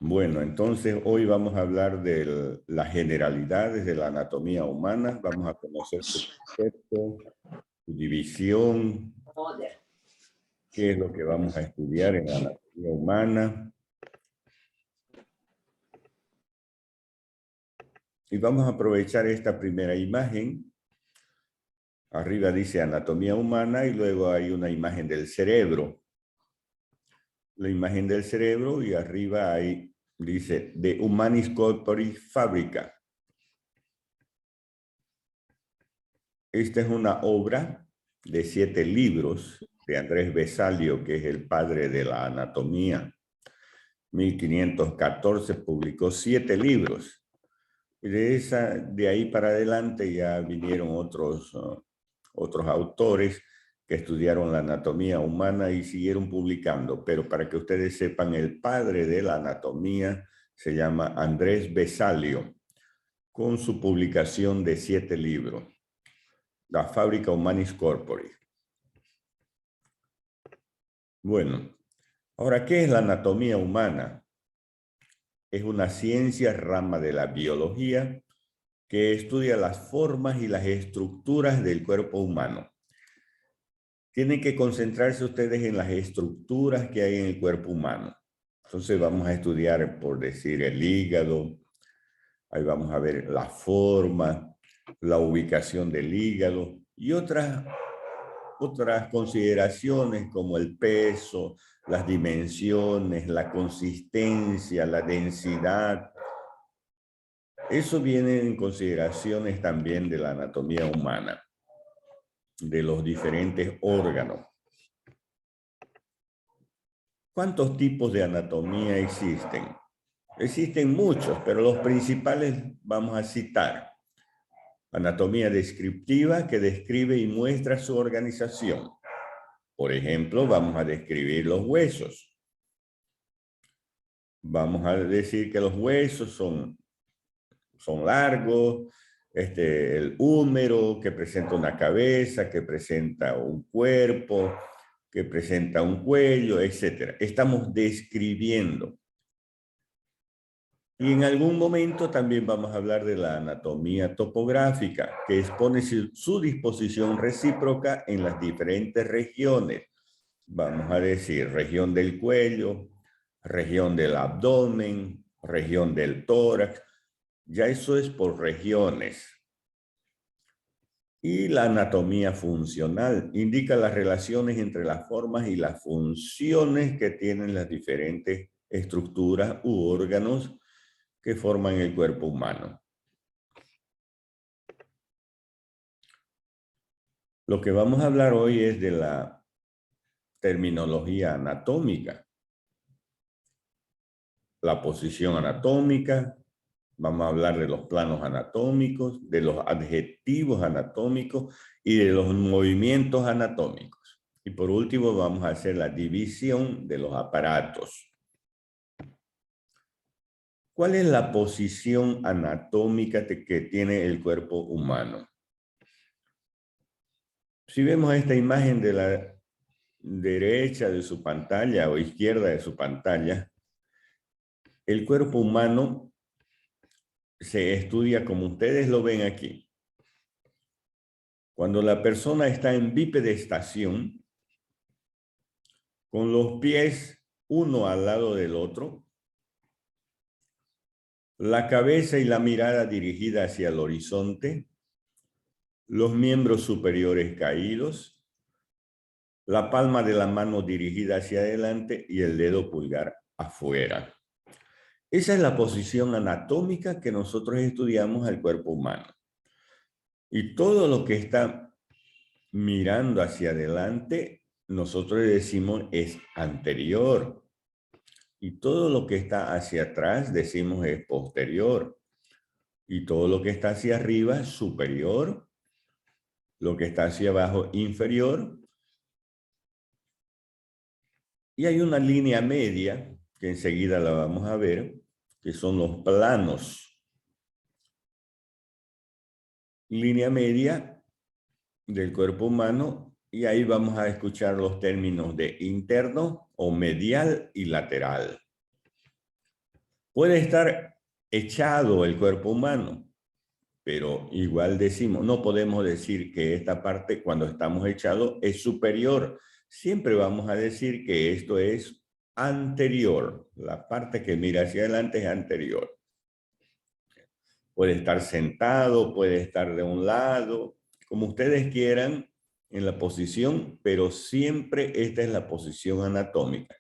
Bueno, entonces hoy vamos a hablar de las generalidades de la anatomía humana. Vamos a conocer su concepto, su división, qué es lo que vamos a estudiar en la anatomía humana. Y vamos a aprovechar esta primera imagen. Arriba dice anatomía humana y luego hay una imagen del cerebro. La imagen del cerebro y arriba hay, dice, De Humanis Corpori Fabrica. Esta es una obra de 7 libros de Andrés Vesalio, que es el padre de la anatomía. 1514 publicó 7 libros. Y de ahí para adelante ya vinieron otros autores que estudiaron la anatomía humana y siguieron publicando. Pero para que ustedes sepan, el padre de la anatomía se llama Andrés Vesalio, con su publicación de 7 libros. La Fabrica Humanis Corpori. Bueno, ahora, ¿qué es la anatomía humana? Es una ciencia rama de la biología que estudia las formas y las estructuras del cuerpo humano. Tienen que concentrarse ustedes en las estructuras que hay en el cuerpo humano. Entonces vamos a estudiar, por decir, el hígado. Ahí vamos a ver la forma, la ubicación del hígado y otras consideraciones como el peso, las dimensiones, la consistencia, la densidad. Eso viene en consideraciones también de la anatomía humana, de los diferentes órganos. ¿Cuántos tipos de anatomía existen? Existen muchos, pero los principales vamos a citar. Anatomía descriptiva, que describe y muestra su organización. Por ejemplo, vamos a describir los huesos. Vamos a decir que los huesos son largos, el húmero, que presenta una cabeza, que presenta un cuerpo, que presenta un cuello, etc. Estamos describiendo. Y en algún momento también vamos a hablar de la anatomía topográfica, que expone su disposición recíproca en las diferentes regiones. Vamos a decir región del cuello, región del abdomen, región del tórax. Ya eso es por regiones. Y la anatomía funcional indica las relaciones entre las formas y las funciones que tienen las diferentes estructuras u órganos que forman el cuerpo humano. Lo que vamos a hablar hoy es de la terminología anatómica, la posición anatómica. Vamos a hablar de los planos anatómicos, de los adjetivos anatómicos y de los movimientos anatómicos. Y por último vamos a hacer la división de los aparatos. ¿Cuál es la posición anatómica que tiene el cuerpo humano? Si vemos esta imagen de la derecha de su pantalla o izquierda de su pantalla, el cuerpo humano se estudia como ustedes lo ven aquí. Cuando la persona está en bipedestación, con los pies uno al lado del otro, la cabeza y la mirada dirigida hacia el horizonte, los miembros superiores caídos, la palma de la mano dirigida hacia adelante y el dedo pulgar afuera. Esa es la posición anatómica que nosotros estudiamos al cuerpo humano. Y todo lo que está mirando hacia adelante, nosotros decimos es anterior. Y todo lo que está hacia atrás, decimos es posterior. Y todo lo que está hacia arriba, superior. Lo que está hacia abajo, inferior. Y hay una línea media, que enseguida la vamos a ver, que son los planos. Línea media del cuerpo humano, y ahí vamos a escuchar los términos de interno o medial y lateral. Puede estar echado el cuerpo humano, pero igual decimos, no podemos decir que esta parte cuando estamos echados es superior. Siempre vamos a decir que esto es anterior. La parte que mira hacia adelante es anterior. Puede estar sentado, puede estar de un lado, como ustedes quieran en la posición, pero siempre esta es la posición anatómica.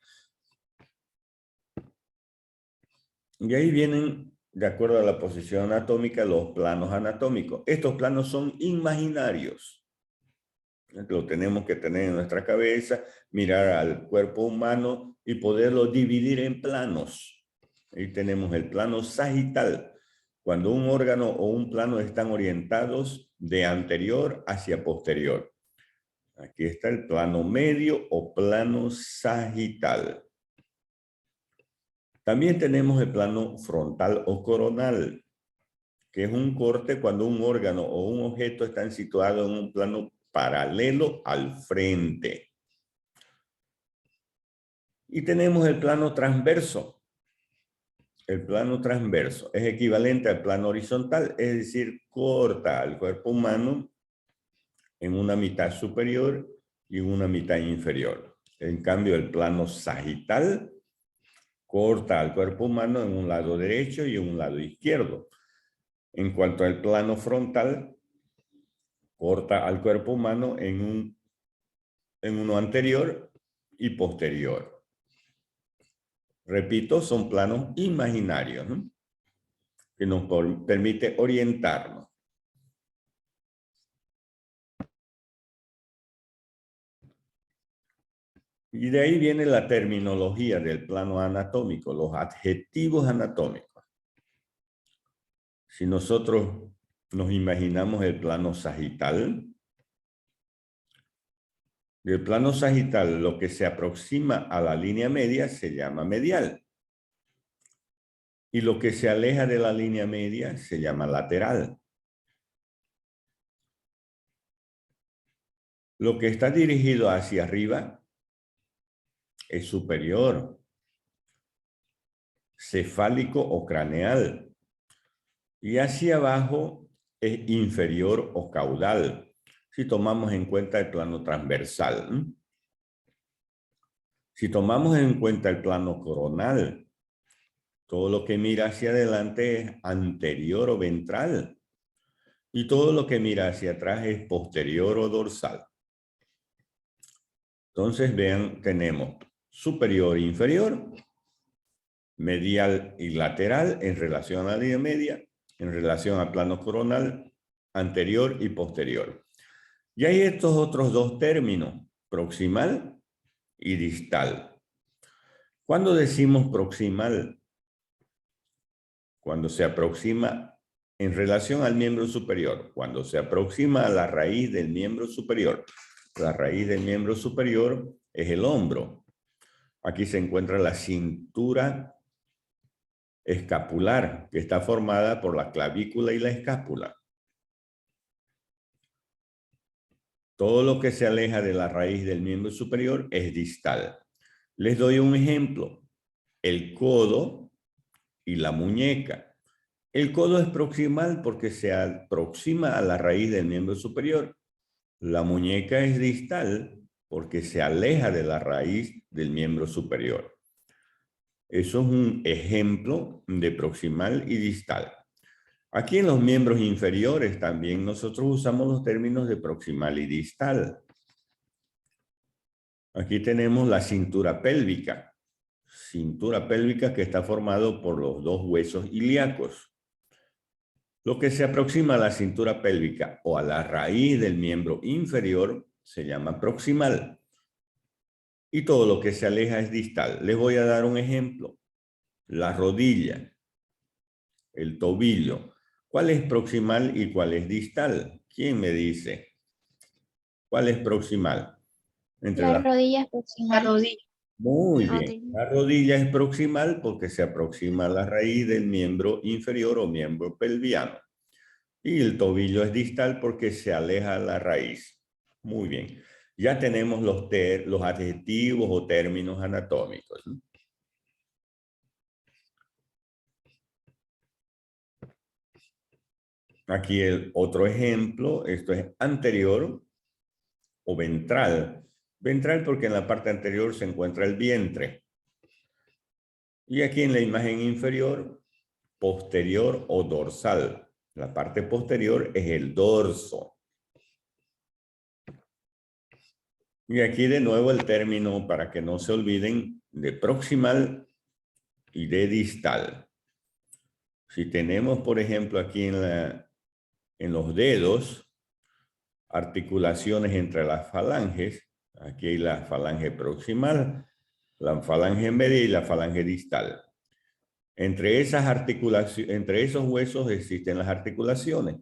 Y ahí vienen, de acuerdo a la posición anatómica, los planos anatómicos. Estos planos son imaginarios. Lo tenemos que tener en nuestra cabeza, mirar al cuerpo humano y poderlo dividir en planos. Ahí tenemos el plano sagital, cuando un órgano o un plano están orientados de anterior hacia posterior. Aquí está el plano medio o plano sagital. También tenemos el plano frontal o coronal, que es un corte cuando un órgano o un objeto están situados en un plano paralelo al frente. Y tenemos el plano transverso. El plano transverso es equivalente al plano horizontal, es decir, corta al cuerpo humano en una mitad superior y una mitad inferior. En cambio, el plano sagital corta al cuerpo humano en un lado derecho y en un lado izquierdo. En cuanto al plano frontal, corta al cuerpo humano en uno anterior y posterior. Repito, son planos imaginarios, ¿no?, que nos permite orientarnos. Y de ahí viene la terminología del plano anatómico, los adjetivos anatómicos. Si nosotros nos imaginamos el plano sagital, del plano sagital lo que se aproxima a la línea media se llama medial. Y lo que se aleja de la línea media se llama lateral. Lo que está dirigido hacia arriba es superior, cefálico o craneal. Y hacia abajo es inferior o caudal, si tomamos en cuenta el plano transversal. Si tomamos en cuenta el plano coronal, todo lo que mira hacia adelante es anterior o ventral. Y todo lo que mira hacia atrás es posterior o dorsal. Entonces, vean, tenemos superior e inferior, medial y lateral en relación a la línea media, en relación al plano coronal, anterior y posterior. Y hay estos otros dos términos, proximal y distal. ¿Cuándo decimos proximal? Cuando se aproxima en relación al miembro superior, cuando se aproxima a la raíz del miembro superior. La raíz del miembro superior es el hombro. Aquí se encuentra la cintura escapular, que está formada por la clavícula y la escápula. Todo lo que se aleja de la raíz del miembro superior es distal. Les doy un ejemplo. El codo y la muñeca. El codo es proximal porque se aproxima a la raíz del miembro superior. La muñeca es distal porque se aleja de la raíz del miembro superior. Eso es un ejemplo de proximal y distal. Aquí en los miembros inferiores también nosotros usamos los términos de proximal y distal. Aquí tenemos la cintura pélvica. Cintura pélvica que está formado por los dos huesos ilíacos. Lo que se aproxima a la cintura pélvica o a la raíz del miembro inferior se llama proximal. Y todo lo que se aleja es distal. Les voy a dar un ejemplo. La rodilla, el tobillo. ¿Cuál es proximal y cuál es distal? ¿Quién me dice? ¿Cuál es proximal? La rodilla es proximal. La rodilla. Muy bien. La rodilla es proximal porque se aproxima a la raíz del miembro inferior o miembro pelviano. Y el tobillo es distal porque se aleja a la raíz. Muy bien. Ya tenemos los adjetivos o términos anatómicos. Aquí el otro ejemplo, esto es anterior o ventral. Ventral porque en la parte anterior se encuentra el vientre. Y aquí en la imagen inferior, posterior o dorsal. La parte posterior es el dorso. Y aquí de nuevo el término, para que no se olviden, de proximal y de distal. Si tenemos, por ejemplo, aquí en los dedos, articulaciones entre las falanges, aquí hay la falange proximal, la falange media y la falange distal. Entre esas articulaciones, entre esos huesos existen las articulaciones,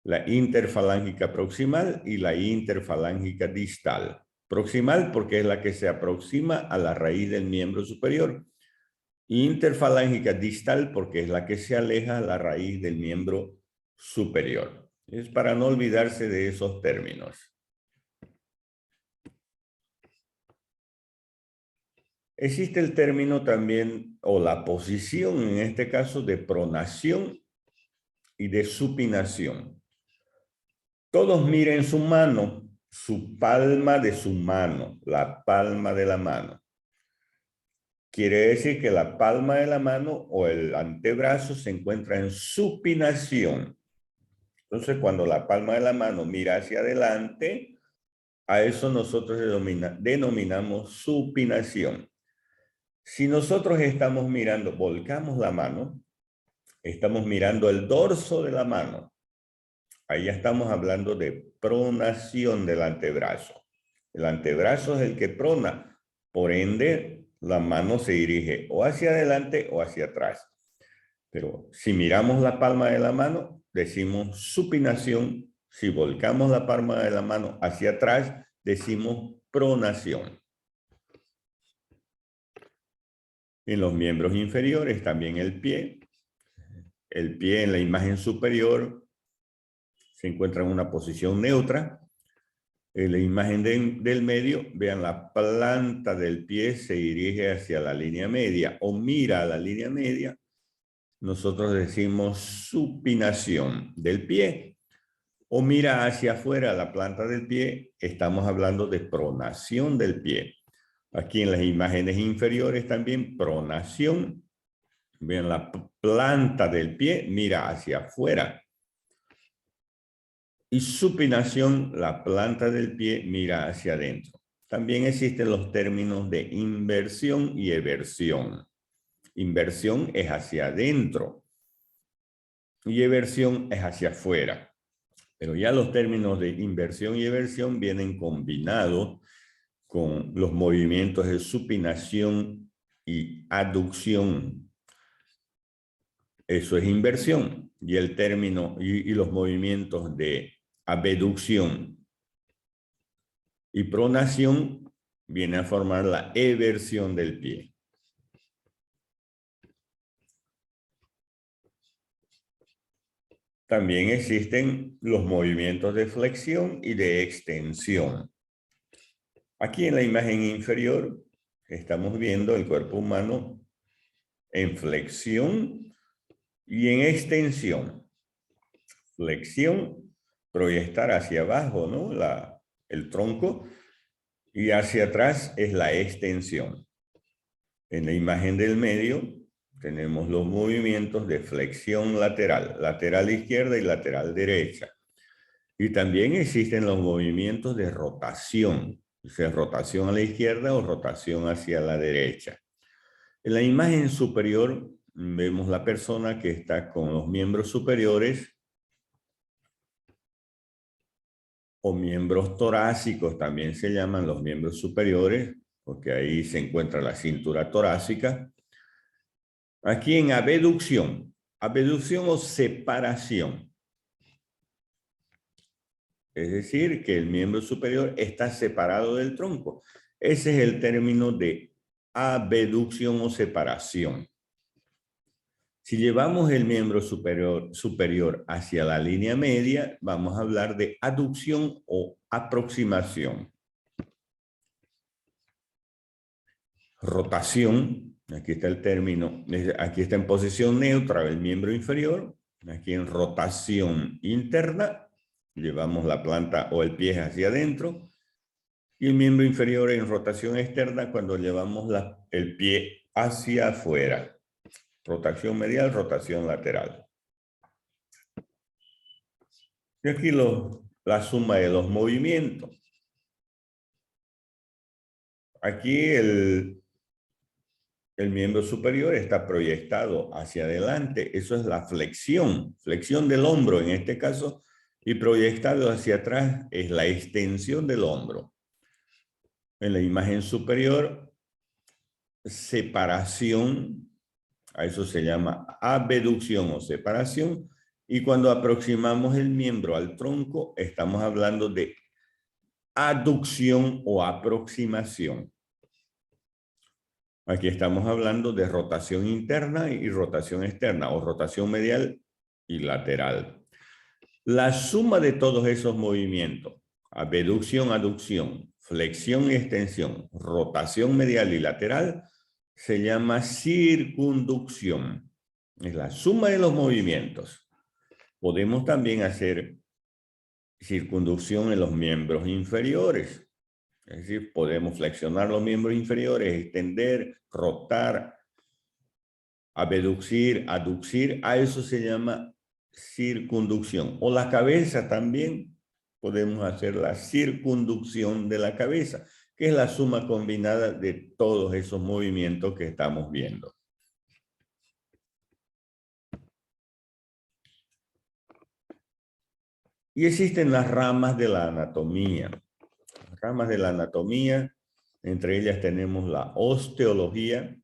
la interfalángica proximal y la interfalángica distal. Proximal porque es la que se aproxima a la raíz del miembro superior. Interfalángica distal porque es la que se aleja a la raíz del miembro superior. Es para no olvidarse de esos términos. Existe el término también, o la posición en este caso, de pronación y de supinación. Todos miren su mano, su palma de su mano, la palma de la mano. Quiere decir que la palma de la mano o el antebrazo se encuentra en supinación. Entonces, cuando la palma de la mano mira hacia adelante, a eso nosotros denominamos supinación. Si nosotros estamos mirando, volcamos la mano, estamos mirando el dorso de la mano. Ahí ya estamos hablando de pronación del antebrazo. El antebrazo es el que prona, por ende, la mano se dirige o hacia adelante o hacia atrás. Pero si miramos la palma de la mano, decimos supinación. Si volcamos la palma de la mano hacia atrás, decimos pronación. En los miembros inferiores, también el pie. El pie en la imagen superior se encuentra en una posición neutra. En la imagen del medio, vean, la planta del pie se dirige hacia la línea media o mira a la línea media. Nosotros decimos supinación del pie. O mira hacia afuera la planta del pie, estamos hablando de pronación del pie. Aquí en las imágenes inferiores también pronación. Vean, la planta del pie mira hacia afuera. Y supinación, la planta del pie mira hacia adentro. También existen los términos de inversión y eversión. Inversión es hacia adentro y eversión es hacia afuera. Pero ya los términos de inversión y eversión vienen combinados con los movimientos de supinación y aducción. Eso es inversión. Y el término y los movimientos de abducción y pronación viene a formar la eversión del pie. También existen los movimientos de flexión y de extensión. Aquí en la imagen inferior estamos viendo el cuerpo humano en flexión y en extensión. Flexión, proyectar hacia abajo, ¿no? El tronco, y hacia atrás es la extensión. En la imagen del medio tenemos los movimientos de flexión lateral, lateral izquierda y lateral derecha. Y también existen los movimientos de rotación, o sea, rotación a la izquierda o rotación hacia la derecha. En la imagen superior vemos la persona que está con los miembros superiores o miembros torácicos, también se llaman los miembros superiores, porque ahí se encuentra la cintura torácica. Aquí en abducción, abducción o separación. Es decir, que el miembro superior está separado del tronco. Ese es el término de abducción o separación. Si llevamos el miembro superior hacia la línea media, vamos a hablar de aducción o aproximación. Rotación, aquí está el término, aquí está en posición neutra el miembro inferior, Aquí en rotación interna, llevamos la planta o el pie hacia adentro. Y el miembro inferior en rotación externa cuando llevamos el pie hacia afuera. Rotación medial, rotación lateral. Y aquí la suma de los movimientos. Aquí el miembro superior está proyectado hacia adelante. Eso es la flexión del hombro en este caso. Y proyectado hacia atrás es la extensión del hombro. En la imagen superior, separación, a eso se llama abducción o separación, y cuando aproximamos el miembro al tronco, estamos hablando de aducción o aproximación. Aquí estamos hablando de rotación interna y rotación externa, o rotación medial y lateral. La suma de todos esos movimientos, abducción, aducción, flexión y extensión, rotación medial y lateral, se llama circunducción. Es la suma de los movimientos. Podemos también hacer circunducción en los miembros inferiores. Es decir, podemos flexionar los miembros inferiores, extender, rotar, abducir, aducir. A eso se llama circunducción. O la cabeza también. Podemos hacer la circunducción de la cabeza, que es la suma combinada de todos esos movimientos que estamos viendo. Y existen las ramas de la anatomía. Las ramas de la anatomía, entre ellas tenemos la osteología,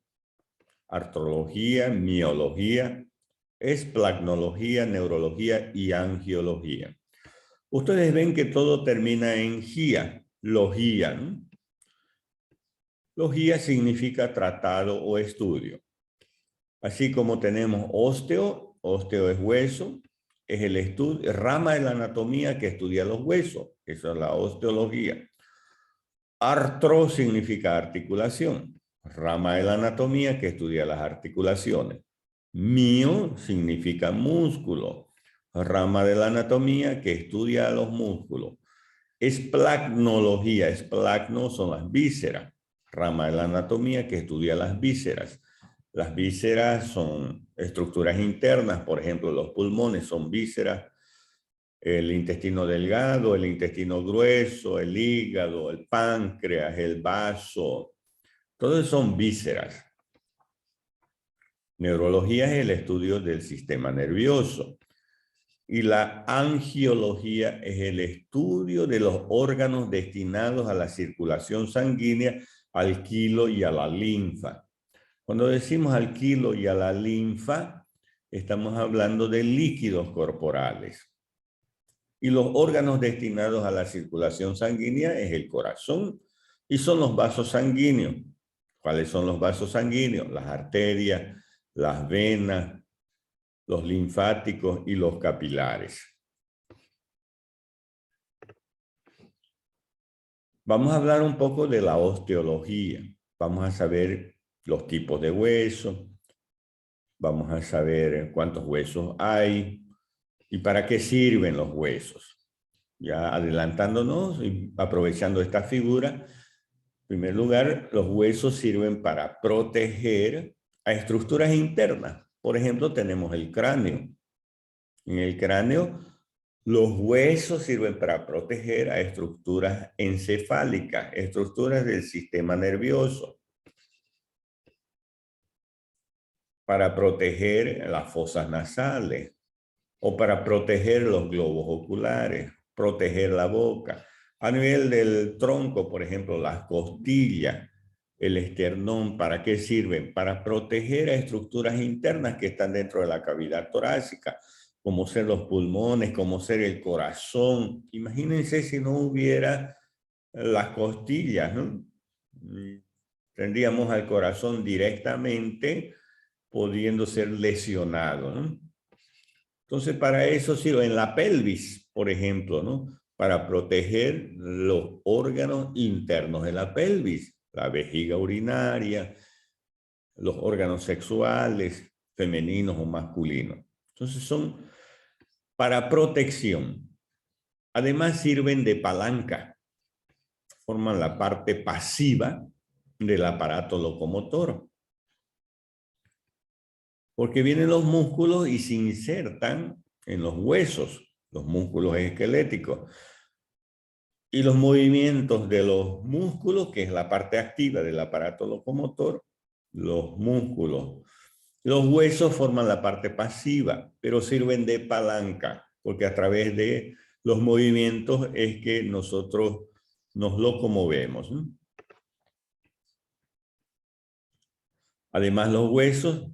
artrología, miología, esplagnología, neurología y angiología. Ustedes ven que todo termina en gía, logía, ¿no? Logía significa tratado o estudio. Así como tenemos osteo es hueso, es el estudio, rama de la anatomía que estudia los huesos, esa es la osteología. Artro significa articulación, rama de la anatomía que estudia las articulaciones. Mio significa músculo, rama de la anatomía que estudia los músculos. Esplagnología, esplagno son las vísceras, rama de la anatomía que estudia las vísceras. Las vísceras son estructuras internas, por ejemplo, los pulmones son vísceras, el intestino delgado, el intestino grueso, el hígado, el páncreas, el vaso, todos son vísceras. Neurología es el estudio del sistema nervioso. Y la angiología es el estudio de los órganos destinados a la circulación sanguínea, al quilo y a la linfa. Cuando decimos al quilo y a la linfa, estamos hablando de líquidos corporales. Y los órganos destinados a la circulación sanguínea es el corazón y son los vasos sanguíneos. ¿Cuáles son los vasos sanguíneos? Las arterias, las venas, los linfáticos y los capilares. Vamos a hablar un poco de la osteología. Vamos a saber los tipos de huesos. Vamos a saber cuántos huesos hay y para qué sirven los huesos. Ya adelantándonos y aprovechando esta figura, en primer lugar, los huesos sirven para proteger a estructuras internas. Por ejemplo, tenemos el cráneo. En el cráneo, los huesos sirven para proteger a estructuras encefálicas, estructuras del sistema nervioso, para proteger las fosas nasales o para proteger los globos oculares, proteger la boca. A nivel del tronco, por ejemplo, las costillas, el esternón, ¿para qué sirven? Para proteger a estructuras internas que están dentro de la cavidad torácica, como ser los pulmones, como ser el corazón. Imagínense si no hubiera las costillas, ¿no? Tendríamos al corazón directamente pudiendo ser lesionado, ¿no? Entonces, para eso sirve en la pelvis, por ejemplo, ¿no? Para proteger los órganos internos de la pelvis, la vejiga urinaria, los órganos sexuales, femeninos o masculinos. Entonces son para protección. Además sirven de palanca. Forman la parte pasiva del aparato locomotor. Porque vienen los músculos y se insertan en los huesos, los músculos esqueléticos. Y los movimientos de los músculos, que es la parte activa del aparato locomotor, los músculos. Los huesos forman la parte pasiva, pero sirven de palanca, porque a través de los movimientos es que nosotros nos locomovemos, ¿no? Además, los huesos,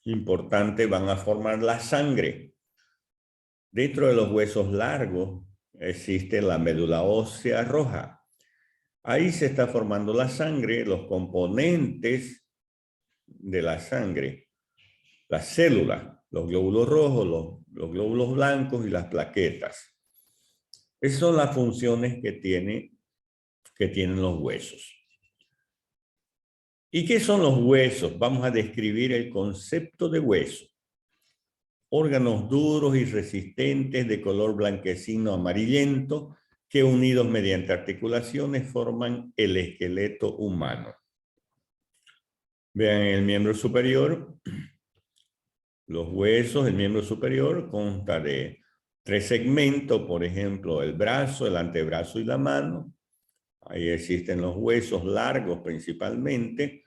importante, van a formar la sangre. Dentro de los huesos largos existe la médula ósea roja. Ahí se está formando la sangre, los componentes de la sangre, las células, los glóbulos rojos, los glóbulos blancos y las plaquetas. Esas son las funciones que tienen los huesos. ¿Y qué son los huesos? Vamos a describir el concepto de hueso. Órganos duros y resistentes de color blanquecino amarillento que unidos mediante articulaciones forman el esqueleto humano. Vean el miembro superior. Los huesos, el miembro superior consta de 3 segmentos, por ejemplo, el brazo, el antebrazo y la mano. Ahí existen los huesos largos principalmente,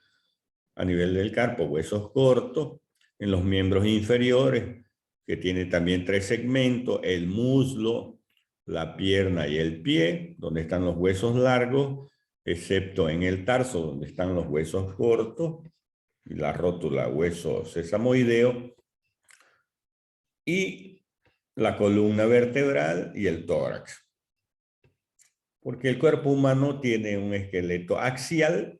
a nivel del carpo, huesos cortos. En los miembros inferiores, que tiene también 3 segmentos, el muslo, la pierna y el pie, donde están los huesos largos, excepto en el tarso, donde están los huesos cortos, y la rótula, hueso sesamoideo, y la columna vertebral y el tórax. Porque el cuerpo humano tiene un esqueleto axial,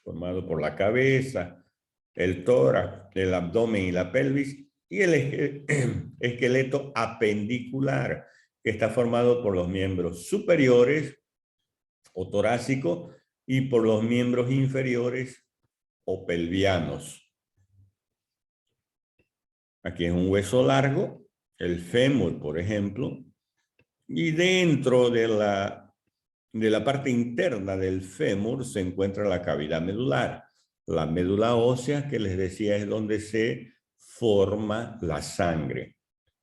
formado por la cabeza, el tórax, el abdomen y la pelvis, y el esqueleto apendicular, que está formado por los miembros superiores o torácicos y por los miembros inferiores o pelvianos. Aquí es un hueso largo, el fémur, por ejemplo, y dentro de la parte interna del fémur se encuentra la cavidad medular. La médula ósea, que les decía, es donde se forma la sangre.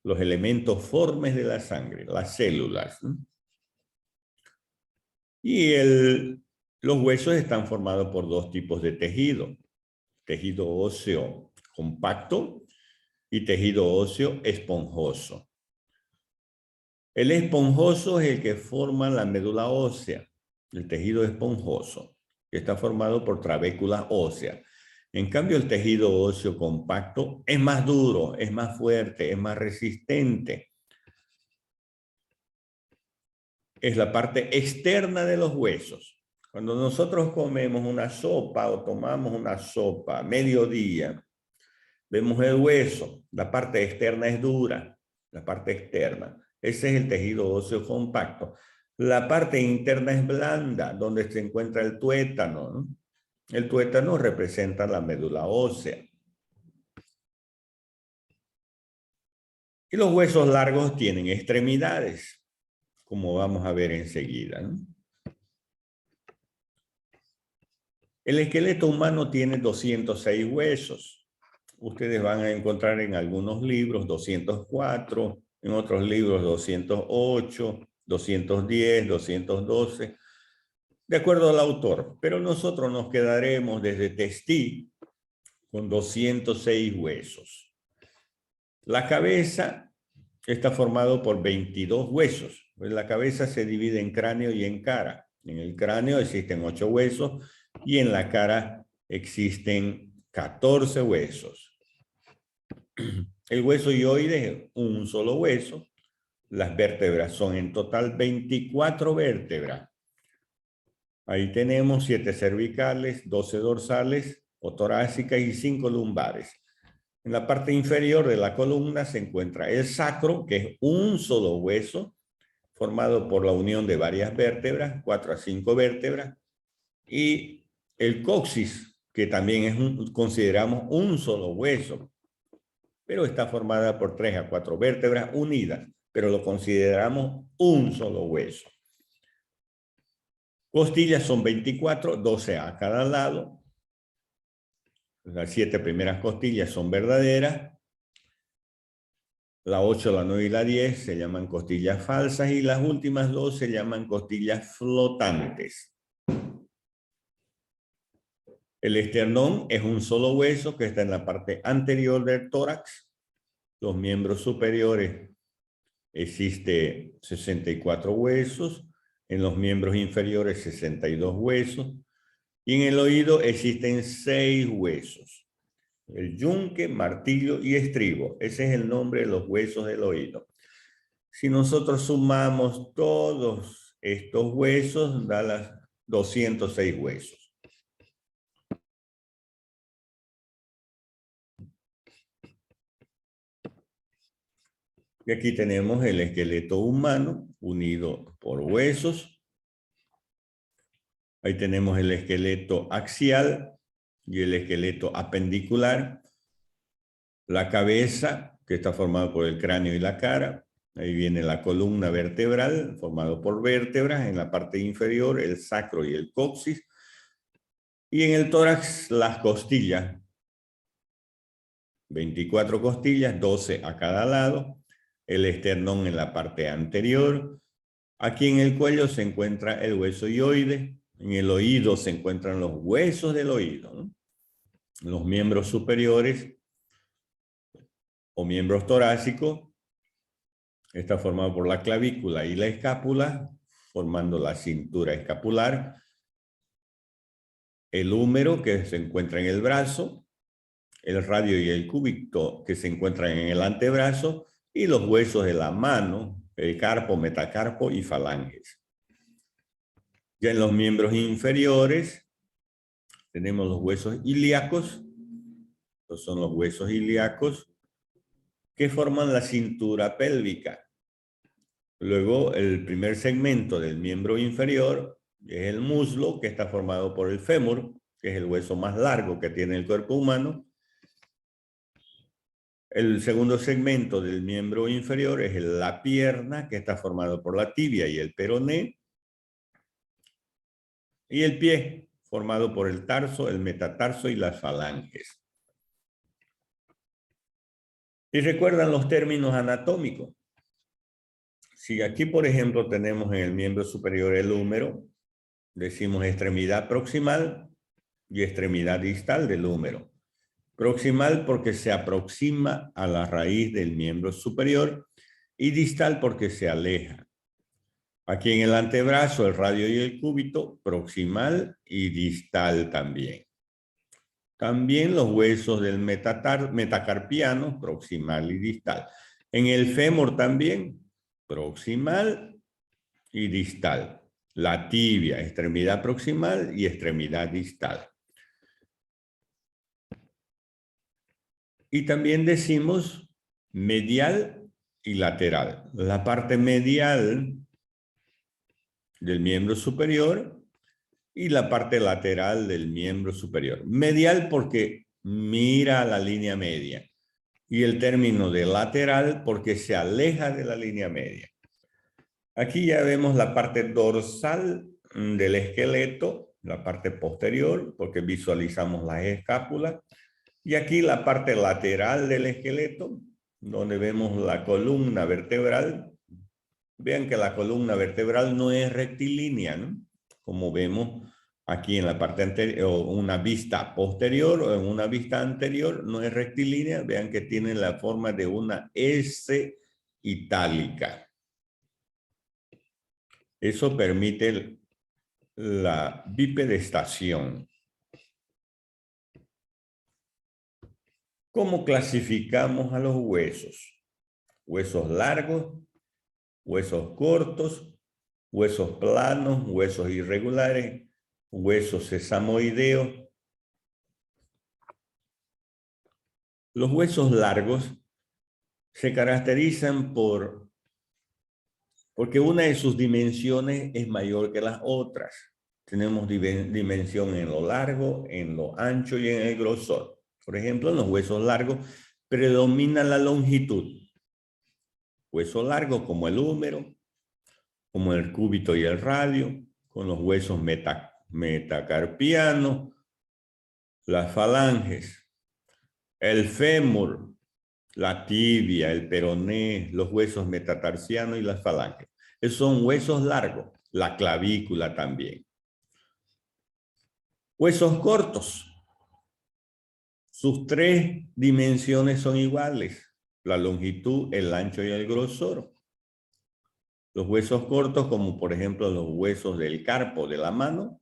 Los elementos formes de la sangre, las células. Y los huesos están formados por 2 tipos de tejido. Tejido óseo compacto y tejido óseo esponjoso. El esponjoso es el que forma la médula ósea, el tejido esponjoso, que está formado por trabéculas óseas. En cambio, el tejido óseo compacto es más duro, es más fuerte, es más resistente. Es la parte externa de los huesos. Cuando nosotros comemos una sopa o tomamos una sopa a mediodía, vemos el hueso, la parte externa es dura, la parte externa. Ese es el tejido óseo compacto. La parte interna es blanda, donde se encuentra el tuétano, ¿no? El tuétano representa la médula ósea. Y los huesos largos tienen extremidades, como vamos a ver enseguida, ¿no? El esqueleto humano tiene 206 huesos. Ustedes van a encontrar en algunos libros 204, en otros libros 208, 210, 212, de acuerdo al autor. Pero nosotros nos quedaremos desde Testí con 206 huesos. La cabeza está formada por 22 huesos. Pues la cabeza se divide en cráneo y en cara. En el cráneo existen 8 huesos y en la cara existen 14 huesos. El hueso hioide es un solo hueso. Las vértebras son en total 24 vértebras. Ahí tenemos 7 cervicales, 12 dorsales o torácicas y 5 lumbares. En la parte inferior de la columna se encuentra el sacro, que es un solo hueso, formado por la unión de varias vértebras, 4 a 5 vértebras, y el coxis, que también es consideramos un solo hueso, pero está formada por 3 a 4 vértebras unidas, pero lo consideramos un solo hueso. Costillas son 24, 12 a cada lado. Las 7 primeras costillas son verdaderas. La 8, la 9 y la 10 se llaman costillas falsas y las últimas 2 se llaman costillas flotantes. El esternón es un solo hueso que está en la parte anterior del tórax. Los miembros superiores existe 64 huesos. En los miembros inferiores 62 huesos. Y en el oído existen 6 huesos. El yunque, martillo y estribo. Ese es el nombre de los huesos del oído. Si nosotros sumamos todos estos huesos, da las 206 huesos. Y aquí tenemos el esqueleto humano unido por huesos. Ahí tenemos el esqueleto axial y el esqueleto apendicular. La cabeza, que está formada por el cráneo y la cara. Ahí viene la columna vertebral, formado por vértebras. En la parte inferior, el sacro y el coxis. Y en el tórax, las costillas. 24 costillas, 12 a cada lado. El esternón en la parte anterior. Aquí en el cuello se encuentra el hueso hioide. En el oído se encuentran los huesos del oído, ¿no? Los miembros superiores o miembros torácicos está formado por la clavícula y la escápula, formando la cintura escapular. El húmero que se encuentra en el brazo, el radio y el cúbito que se encuentran en el antebrazo y los huesos de la mano, el carpo, metacarpo y falanges. Ya en los miembros inferiores tenemos los huesos ilíacos. Estos son los huesos ilíacos que forman la cintura pélvica. Luego, el primer segmento del miembro inferior es el muslo, que está formado por el fémur, que es el hueso más largo que tiene el cuerpo humano. El segundo segmento del miembro inferior es la pierna, que está formado por la tibia y el peroné. Y el pie, formado por el tarso, el metatarso y las falanges. ¿Y recuerdan los términos anatómicos? Si aquí, por ejemplo, tenemos en el miembro superior el húmero, decimos extremidad proximal y extremidad distal del húmero. Proximal porque se aproxima a la raíz del miembro superior y distal porque se aleja. Aquí en el antebrazo, el radio y el cúbito, proximal y distal también. También los huesos del metacarpiano, proximal y distal. En el fémur también, proximal y distal. La tibia, extremidad proximal y extremidad distal. Y también decimos medial y lateral. La parte medial del miembro superior y la parte lateral del miembro superior. Medial porque mira a la línea media. Y el término de lateral porque se aleja de la línea media. Aquí ya vemos la parte dorsal del esqueleto, la parte posterior, porque visualizamos las escápulas. Y aquí la parte lateral del esqueleto, donde vemos la columna vertebral. Vean que la columna vertebral no es rectilínea, ¿no? Como vemos aquí en la parte anterior, o una vista posterior o en una vista anterior, no es rectilínea. Vean que tiene la forma de una S itálica. Eso permite la bipedestación. ¿Cómo clasificamos a los huesos? Huesos largos, huesos cortos, huesos planos, huesos irregulares, huesos sesamoideos. Los huesos largos se caracterizan porque una de sus dimensiones es mayor que las otras. Tenemos dimensión en lo largo, en lo ancho y en el grosor. Por ejemplo, en los huesos largos predomina la longitud. Hueso largo como el húmero, como el cúbito y el radio, con los huesos metacarpianos, las falanges, el fémur, la tibia, el peroné, los huesos metatarsianos y las falanges. Esos son huesos largos, la clavícula también. Huesos cortos. Sus 3 dimensiones son iguales, la longitud, el ancho y el grosor. Los huesos cortos, como por ejemplo los huesos del carpo de la mano,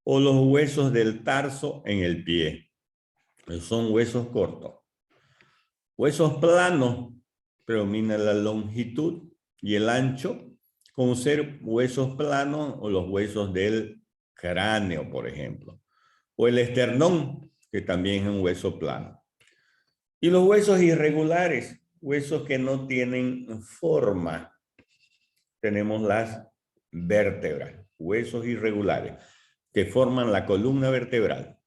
o los huesos del tarso en el pie. Esos son huesos cortos. Huesos planos, predomina la longitud y el ancho, como ser huesos planos o los huesos del cráneo, por ejemplo. O el esternón, que también es un hueso plano. Y los huesos irregulares, huesos que no tienen forma. Tenemos las vértebras, huesos irregulares, que forman la columna vertebral.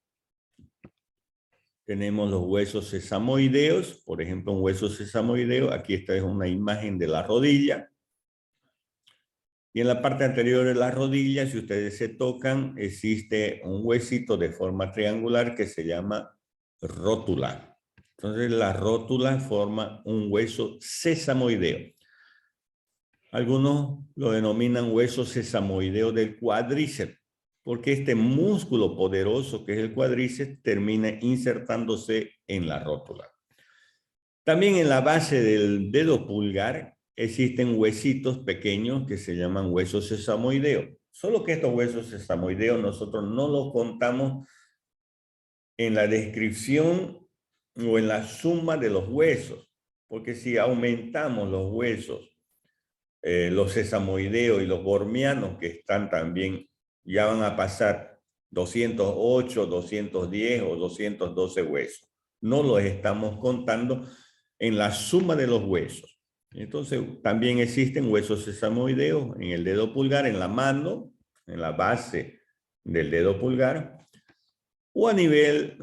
Tenemos los huesos sesamoideos, por ejemplo, un hueso sesamoideo, aquí esta es una imagen de la rodilla. Y en la parte anterior de la rodilla, si ustedes se tocan, existe un huesito de forma triangular que se llama rótula. Entonces la rótula forma un hueso sesamoideo. Algunos lo denominan hueso sesamoideo del cuádriceps, porque este músculo poderoso que es el cuádriceps termina insertándose en la rótula. También en la base del dedo pulgar existen huesitos pequeños que se llaman huesos sesamoideos. Solo que estos huesos sesamoideos nosotros no los contamos en la descripción o en la suma de los huesos, porque si aumentamos los huesos, los sesamoideos y los bormianos que están también, ya van a pasar 208, 210 o 212 huesos. No los estamos contando en la suma de los huesos. Entonces, también existen huesos sesamoideos en el dedo pulgar, en la mano, en la base del dedo pulgar, o a nivel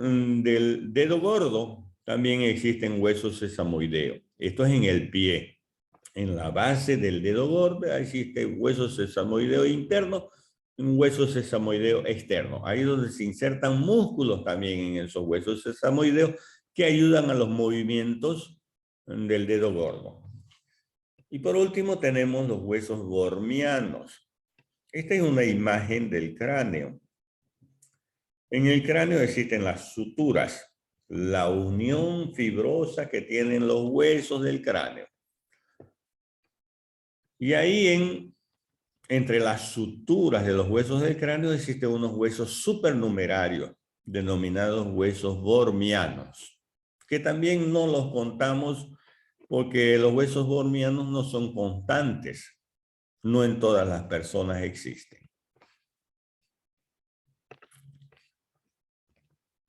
del dedo gordo, también existen huesos sesamoideos. Esto es en el pie. En la base del dedo gordo existe hueso sesamoideo interno y un hueso sesamoideo externo. Ahí es donde se insertan músculos también en esos huesos sesamoideos que ayudan a los movimientos del dedo gordo. Y por último tenemos los huesos bormianos. Esta es una imagen del cráneo. En el cráneo existen las suturas, la unión fibrosa que tienen los huesos del cráneo. Y ahí entre las suturas de los huesos del cráneo existen unos huesos supernumerarios, denominados huesos bormianos, que también no los contamos porque los huesos bormianos no son constantes. No en todas las personas existen.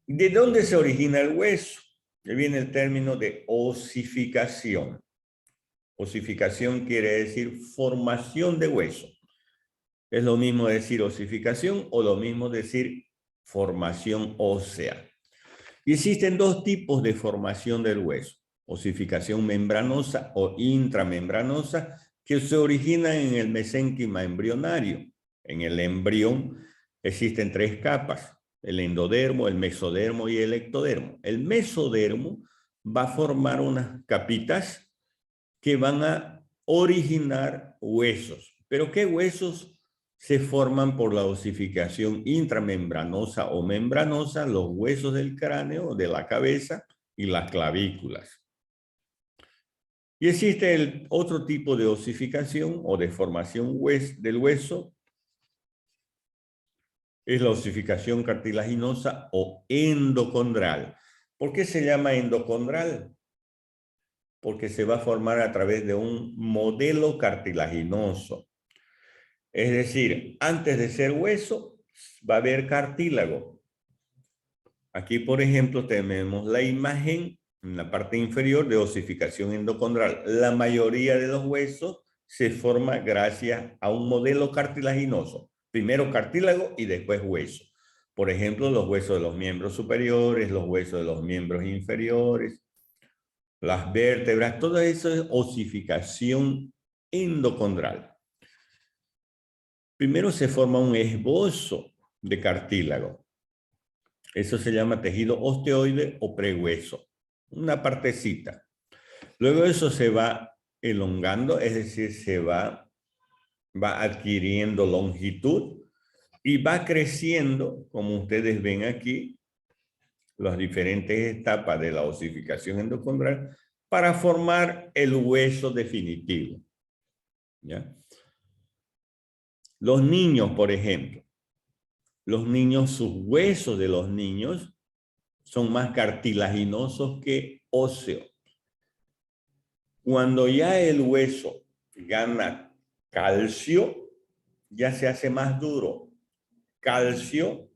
¿De dónde se origina el hueso? Que viene el término de osificación. Osificación quiere decir formación de hueso. Es lo mismo decir osificación o lo mismo decir formación ósea. Y existen 2 tipos de formación del hueso. Osificación membranosa o intramembranosa, que se origina en el mesénquima embrionario. En el embrión existen 3 capas, el endodermo, el mesodermo y el ectodermo. El mesodermo va a formar unas capitas que van a originar huesos. ¿Pero qué huesos se forman por la osificación intramembranosa o membranosa? Los huesos del cráneo, de la cabeza y las clavículas. Y existe el otro tipo de osificación o de formación del hueso. Es la osificación cartilaginosa o endocondral. ¿Por qué se llama endocondral? Porque se va a formar a través de un modelo cartilaginoso. Es decir, antes de ser hueso, va a haber cartílago. Aquí, por ejemplo, tenemos la imagen en la parte inferior de osificación endocondral. La mayoría de los huesos se forma gracias a un modelo cartilaginoso. Primero cartílago y después hueso. Por ejemplo, los huesos de los miembros superiores, los huesos de los miembros inferiores. las vértebras, todo eso es osificación endocondral. Primero se forma un esbozo de cartílago. Eso se llama tejido osteoide o prehueso, una partecita. Luego eso se va elongando, es decir, se va adquiriendo longitud y va creciendo, como ustedes ven aquí, las diferentes etapas de la osificación endocondral para formar el hueso definitivo. ¿Ya? Los niños, por ejemplo, sus huesos de los niños son más cartilaginosos que óseos. Cuando ya el hueso gana calcio, ya se hace más duro. Calcio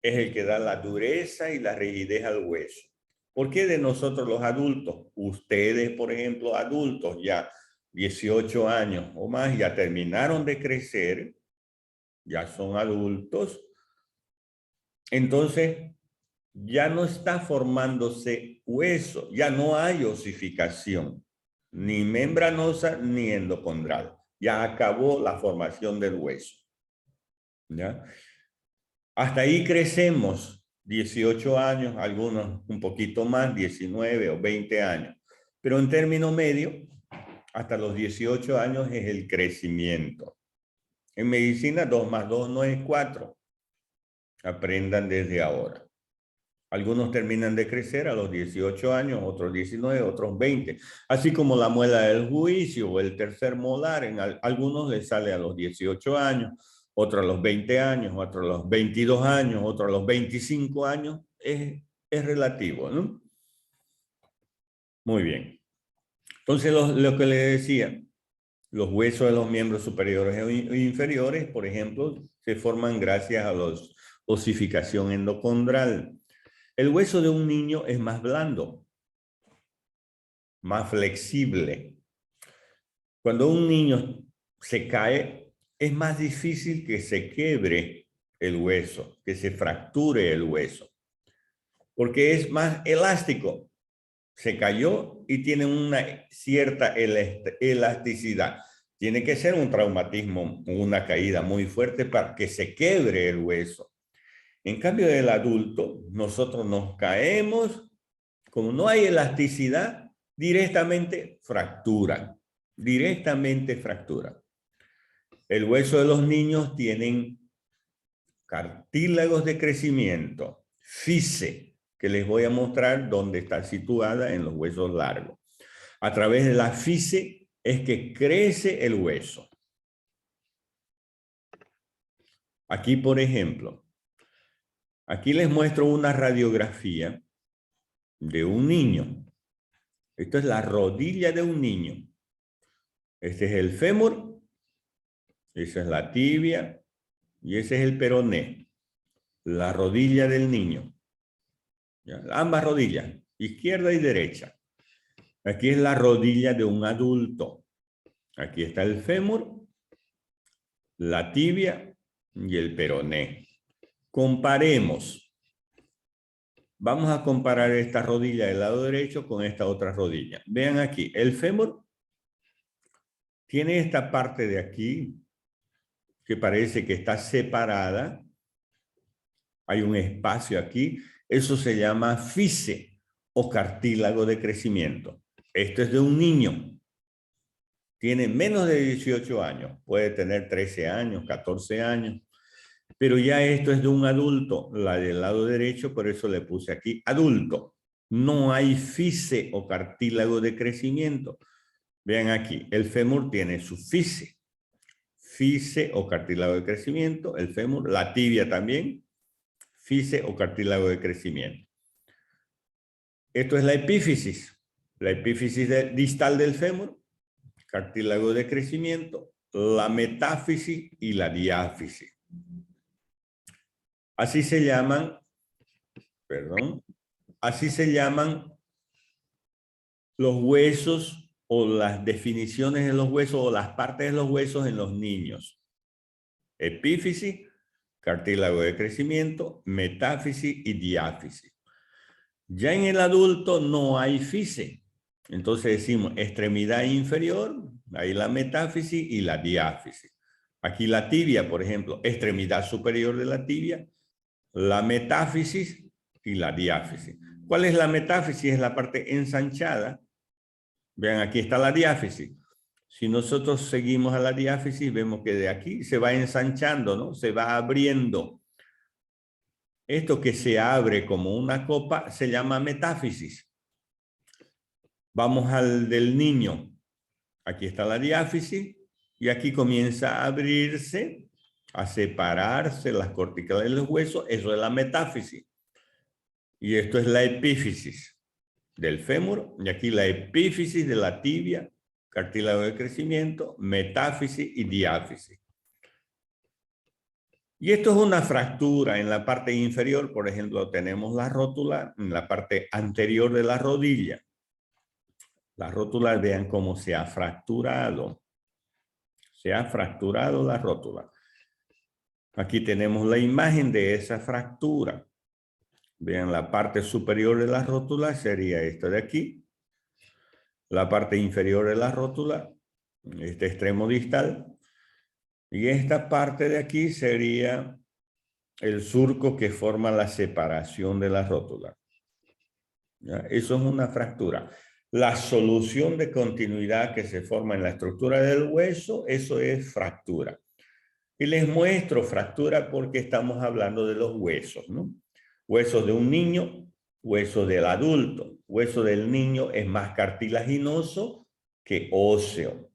es el que da la dureza y la rigidez al hueso. ¿Por qué de nosotros los adultos? Ustedes, por ejemplo, adultos ya 18 años o más, ya terminaron de crecer, ya son adultos, entonces ya no está formándose hueso, ya no hay osificación, ni membranosa ni endocondral. Ya acabó la formación del hueso. ¿Ya? Hasta ahí crecemos 18 años, algunos un poquito más, 19 o 20 años. Pero en término medio, hasta los 18 años es el crecimiento. En medicina 2 más 2 no es 4. Aprendan desde ahora. Algunos terminan de crecer a los 18 años, otros 19, otros 20. Así como la muela del juicio o el tercer molar, en algunos les sale a los 18 años, otros a los 20 años, otros a los 22 años, otros a los 25 años. Es relativo, ¿no? Muy bien. Entonces, lo que les decía, los huesos de los miembros superiores e inferiores, por ejemplo, se forman gracias a la osificación endocondral. El hueso de un niño es más blando, más flexible. Cuando un niño se cae, es más difícil que se quiebre el hueso, que se fracture el hueso, porque es más elástico. Se cayó y tiene una cierta elasticidad. Tiene que ser un traumatismo, una caída muy fuerte para que se quiebre el hueso. En cambio del adulto, nosotros nos caemos, como no hay elasticidad, directamente fractura. Directamente fractura. El hueso de los niños tienen cartílagos de crecimiento, fise, que les voy a mostrar dónde está situada en los huesos largos. A través de la fise es que crece el hueso. Aquí, por ejemplo, aquí les muestro una radiografía de un niño. Esto es la rodilla de un niño. Este es el fémur, esa es la tibia y ese es el peroné. La rodilla del niño. ¿Ya? Ambas rodillas, izquierda y derecha. Aquí es la rodilla de un adulto. Aquí está el fémur, la tibia y el peroné. Comparemos. Vamos a comparar esta rodilla del lado derecho con esta otra rodilla. Vean aquí, el fémur tiene esta parte de aquí que parece que está separada. Hay un espacio aquí. Eso se llama fise o cartílago de crecimiento. Esto es de un niño. Tiene menos de 18 años. Puede tener 13 años, 14 años. Pero ya esto es de un adulto. La del lado derecho, por eso le puse aquí adulto. No hay fise o cartílago de crecimiento. Vean aquí, el fémur tiene su fise. Fise o cartílago de crecimiento. El fémur, la tibia también. Fise o cartílago de crecimiento. Esto es la epífisis. La epífisis distal del fémur, cartílago de crecimiento, la metáfisis y la diáfisis. Así se llaman, así se llaman los huesos o las definiciones de los huesos o las partes de los huesos en los niños. Epífisis, cartílago de crecimiento, metáfisis y diáfisis. Ya en el adulto no hay fise. Entonces decimos extremidad inferior, ahí la metáfisis y la diáfisis. Aquí la tibia, por ejemplo, extremidad superior de la tibia, la metáfisis y la diáfisis. ¿Cuál es la metáfisis? Es la parte ensanchada. Vean, aquí está la diáfisis. Si nosotros seguimos a la diáfisis, vemos que de aquí se va ensanchando, ¿no? Se va abriendo. Esto que se abre como una copa se llama metáfisis. Vamos al del niño. Aquí está la diáfisis y aquí comienza a abrirse, a separarse las corticales de los huesos. Eso es la metáfisis. Y esto es la epífisis del fémur. Y aquí la epífisis de la tibia, cartílago de crecimiento, metáfisis y diáfisis. Y esto es una fractura en la parte inferior. Por ejemplo, tenemos la rótula en la parte anterior de la rodilla. La rótula, vean cómo se ha fracturado. Se ha fracturado la rótula. Aquí tenemos la imagen de esa fractura. Vean, la parte superior de la rótula sería esta de aquí. La parte inferior de la rótula, este extremo distal. Y esta parte de aquí sería el surco que forma la separación de la rótula. ¿Ya? Eso es una fractura. La solución de continuidad que se forma en la estructura del hueso, eso es fractura. Y les muestro fractura porque estamos hablando de los huesos, ¿no? Huesos de un niño, hueso del adulto. Hueso del niño es más cartilaginoso que óseo.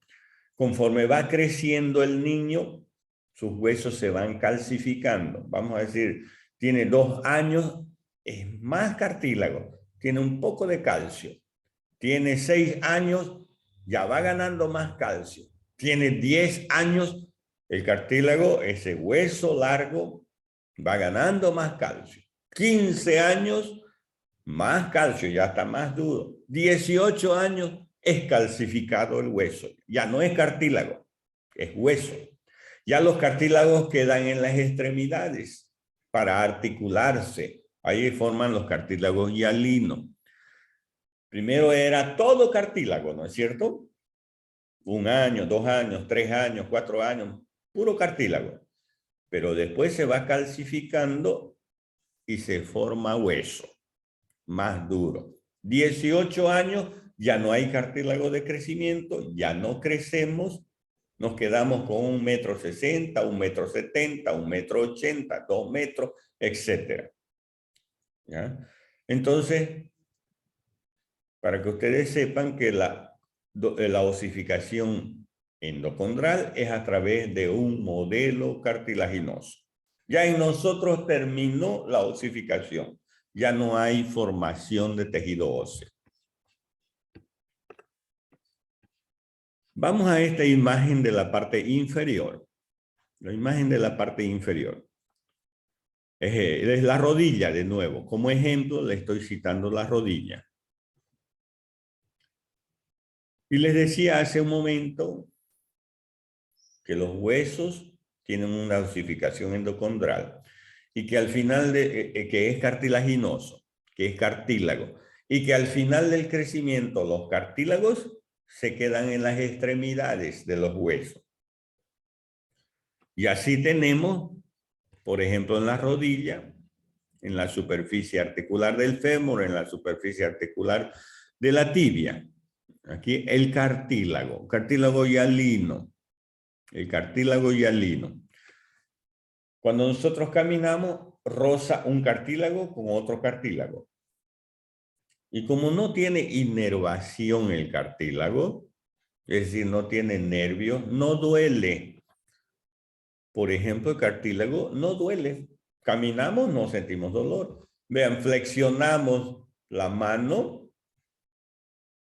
Conforme va creciendo el niño, sus huesos se van calcificando. Vamos a decir, tiene 2 años, es más cartílago, tiene un poco de calcio. Tiene 6 años, ya va ganando más calcio. Tiene 10 años, el cartílago, ese hueso largo, va ganando más calcio. 15 años, más calcio, ya está más duro. 18 años, es calcificado el hueso. Ya no es cartílago, es hueso. Ya los cartílagos quedan en las extremidades para articularse. Ahí forman los cartílagos hialinos. Primero era todo cartílago, ¿no es cierto? 1 año, 2 años, 3 años, 4 años, puro cartílago. Pero después se va calcificando y se forma hueso, más duro. 18 años, ya no hay cartílago de crecimiento, ya no crecemos, nos quedamos con 1,60 m, 1,70 m, 1,80 m, 2 metros, etc. ¿Ya? Entonces, para que ustedes sepan que la osificación endocondral es a través de un modelo cartilaginoso. Ya en nosotros terminó la osificación. Ya no hay formación de tejido óseo. Vamos a esta imagen de la parte inferior. La imagen de la parte inferior. Es la rodilla de nuevo. Como ejemplo, le estoy citando la rodilla. Y les decía hace un momento que los huesos tienen una osificación endocondral y que al final, que es cartilaginoso, que es cartílago, y que al final del crecimiento los cartílagos se quedan en las extremidades de los huesos. Y así tenemos, por ejemplo, en la rodilla, en la superficie articular del fémur, en la superficie articular de la tibia. Aquí el cartílago hialino. El cartílago hialino. Cuando nosotros caminamos, roza un cartílago con otro cartílago. Y como no tiene inervación el cartílago, es decir, no tiene nervios, no duele. Por ejemplo, el cartílago no duele. Caminamos, no sentimos dolor. Vean, flexionamos la mano,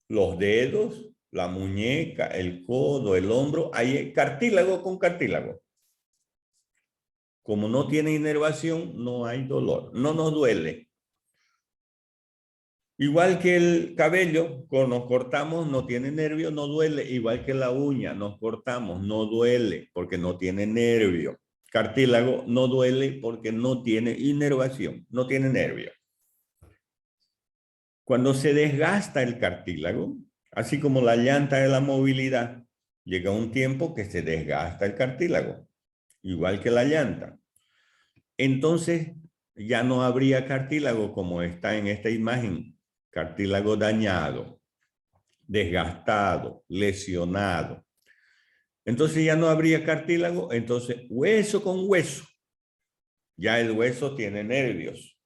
los dedos, la muñeca, el codo, el hombro. Hay cartílago con cartílago. Como no tiene inervación, no hay dolor. No nos duele. Igual que el cabello, cuando nos cortamos, no tiene nervio, no duele. Igual que la uña, nos cortamos, no duele porque no tiene nervio. Cartílago no duele porque no tiene inervación, no tiene nervio. Cuando se desgasta el cartílago, así como la llanta de la movilidad, llega un tiempo que se desgasta el cartílago, igual que la llanta. Entonces, ya no habría cartílago como está en esta imagen, cartílago dañado, desgastado, lesionado. Entonces ya no habría cartílago, entonces hueso con hueso. Ya el hueso tiene nervios.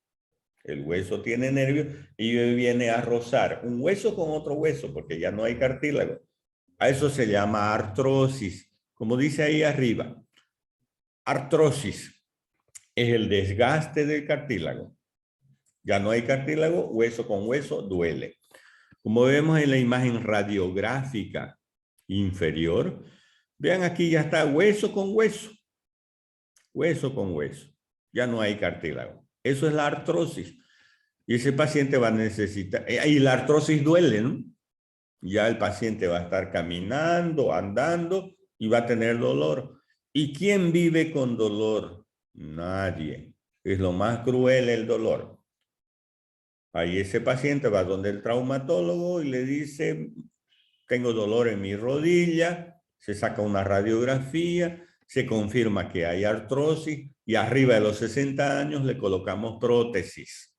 El hueso tiene nervios y viene a rozar un hueso con otro hueso porque ya no hay cartílago. A eso se llama artrosis. Como dice ahí arriba, artrosis es el desgaste del cartílago. Ya no hay cartílago, hueso con hueso, duele. Como vemos en la imagen radiográfica inferior, vean aquí ya está hueso con hueso. Hueso con hueso. Ya no hay cartílago. Eso es la artrosis. Y ese paciente va a necesitar, y la artrosis duele, ¿no? Ya el paciente va a estar caminando, andando y va a tener dolor. ¿Y quién vive con dolor? Nadie. Es lo más cruel el dolor. Ahí ese paciente va donde el traumatólogo y le dice, tengo dolor en mi rodilla, se saca una radiografía, se confirma que hay artrosis y arriba de los 60 años le colocamos prótesis.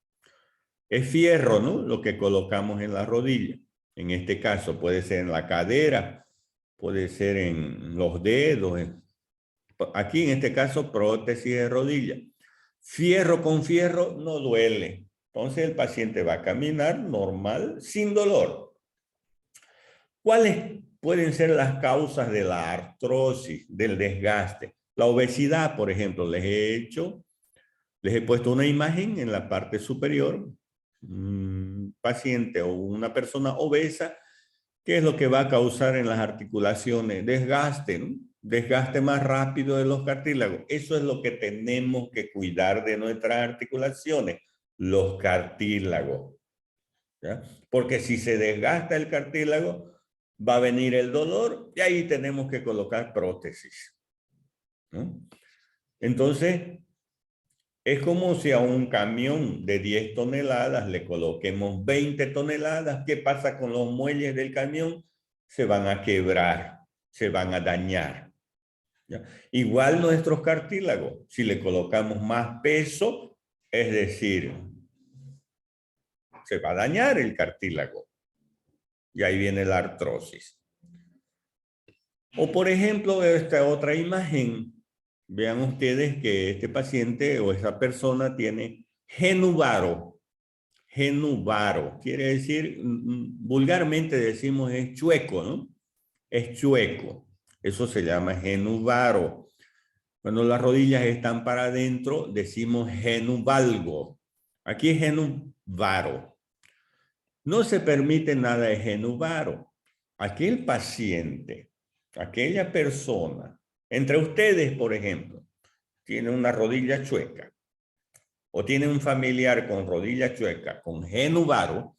Es fierro, ¿no? Lo que colocamos en la rodilla. En este caso puede ser en la cadera, puede ser en los dedos. Aquí en este caso prótesis de rodilla. Fierro con fierro no duele. Entonces el paciente va a caminar normal, sin dolor. ¿Cuáles pueden ser las causas de la artrosis, del desgaste? La obesidad, por ejemplo, les he puesto una imagen en la parte superior. Un paciente o una persona obesa, ¿qué es lo que va a causar en las articulaciones? Desgaste, ¿no? Desgaste más rápido de los cartílagos. Eso es lo que tenemos que cuidar de nuestras articulaciones, los cartílagos. ¿Ya? Porque si se desgasta el cartílago, va a venir el dolor y ahí tenemos que colocar prótesis, ¿no? Entonces, es como si a un camión de 10 toneladas le coloquemos 20 toneladas. ¿Qué pasa con los muelles del camión? Se van a quebrar, se van a dañar. ¿Ya? Igual nuestros cartílagos, si le colocamos más peso, es decir, se va a dañar el cartílago. Y ahí viene la artrosis. O por ejemplo, esta otra imagen. Vean ustedes que este paciente o esa persona tiene genuvaro. Genuvaro quiere decir, vulgarmente decimos es chueco, ¿no? Es chueco. Eso se llama genuvaro. Cuando las rodillas están para adentro, decimos genuvalgo. Aquí es genuvaro. No se permite nada de genuvaro. Aquel paciente, aquella persona, entre ustedes, por ejemplo, tiene una rodilla chueca o tiene un familiar con rodilla chueca, con genuvaro,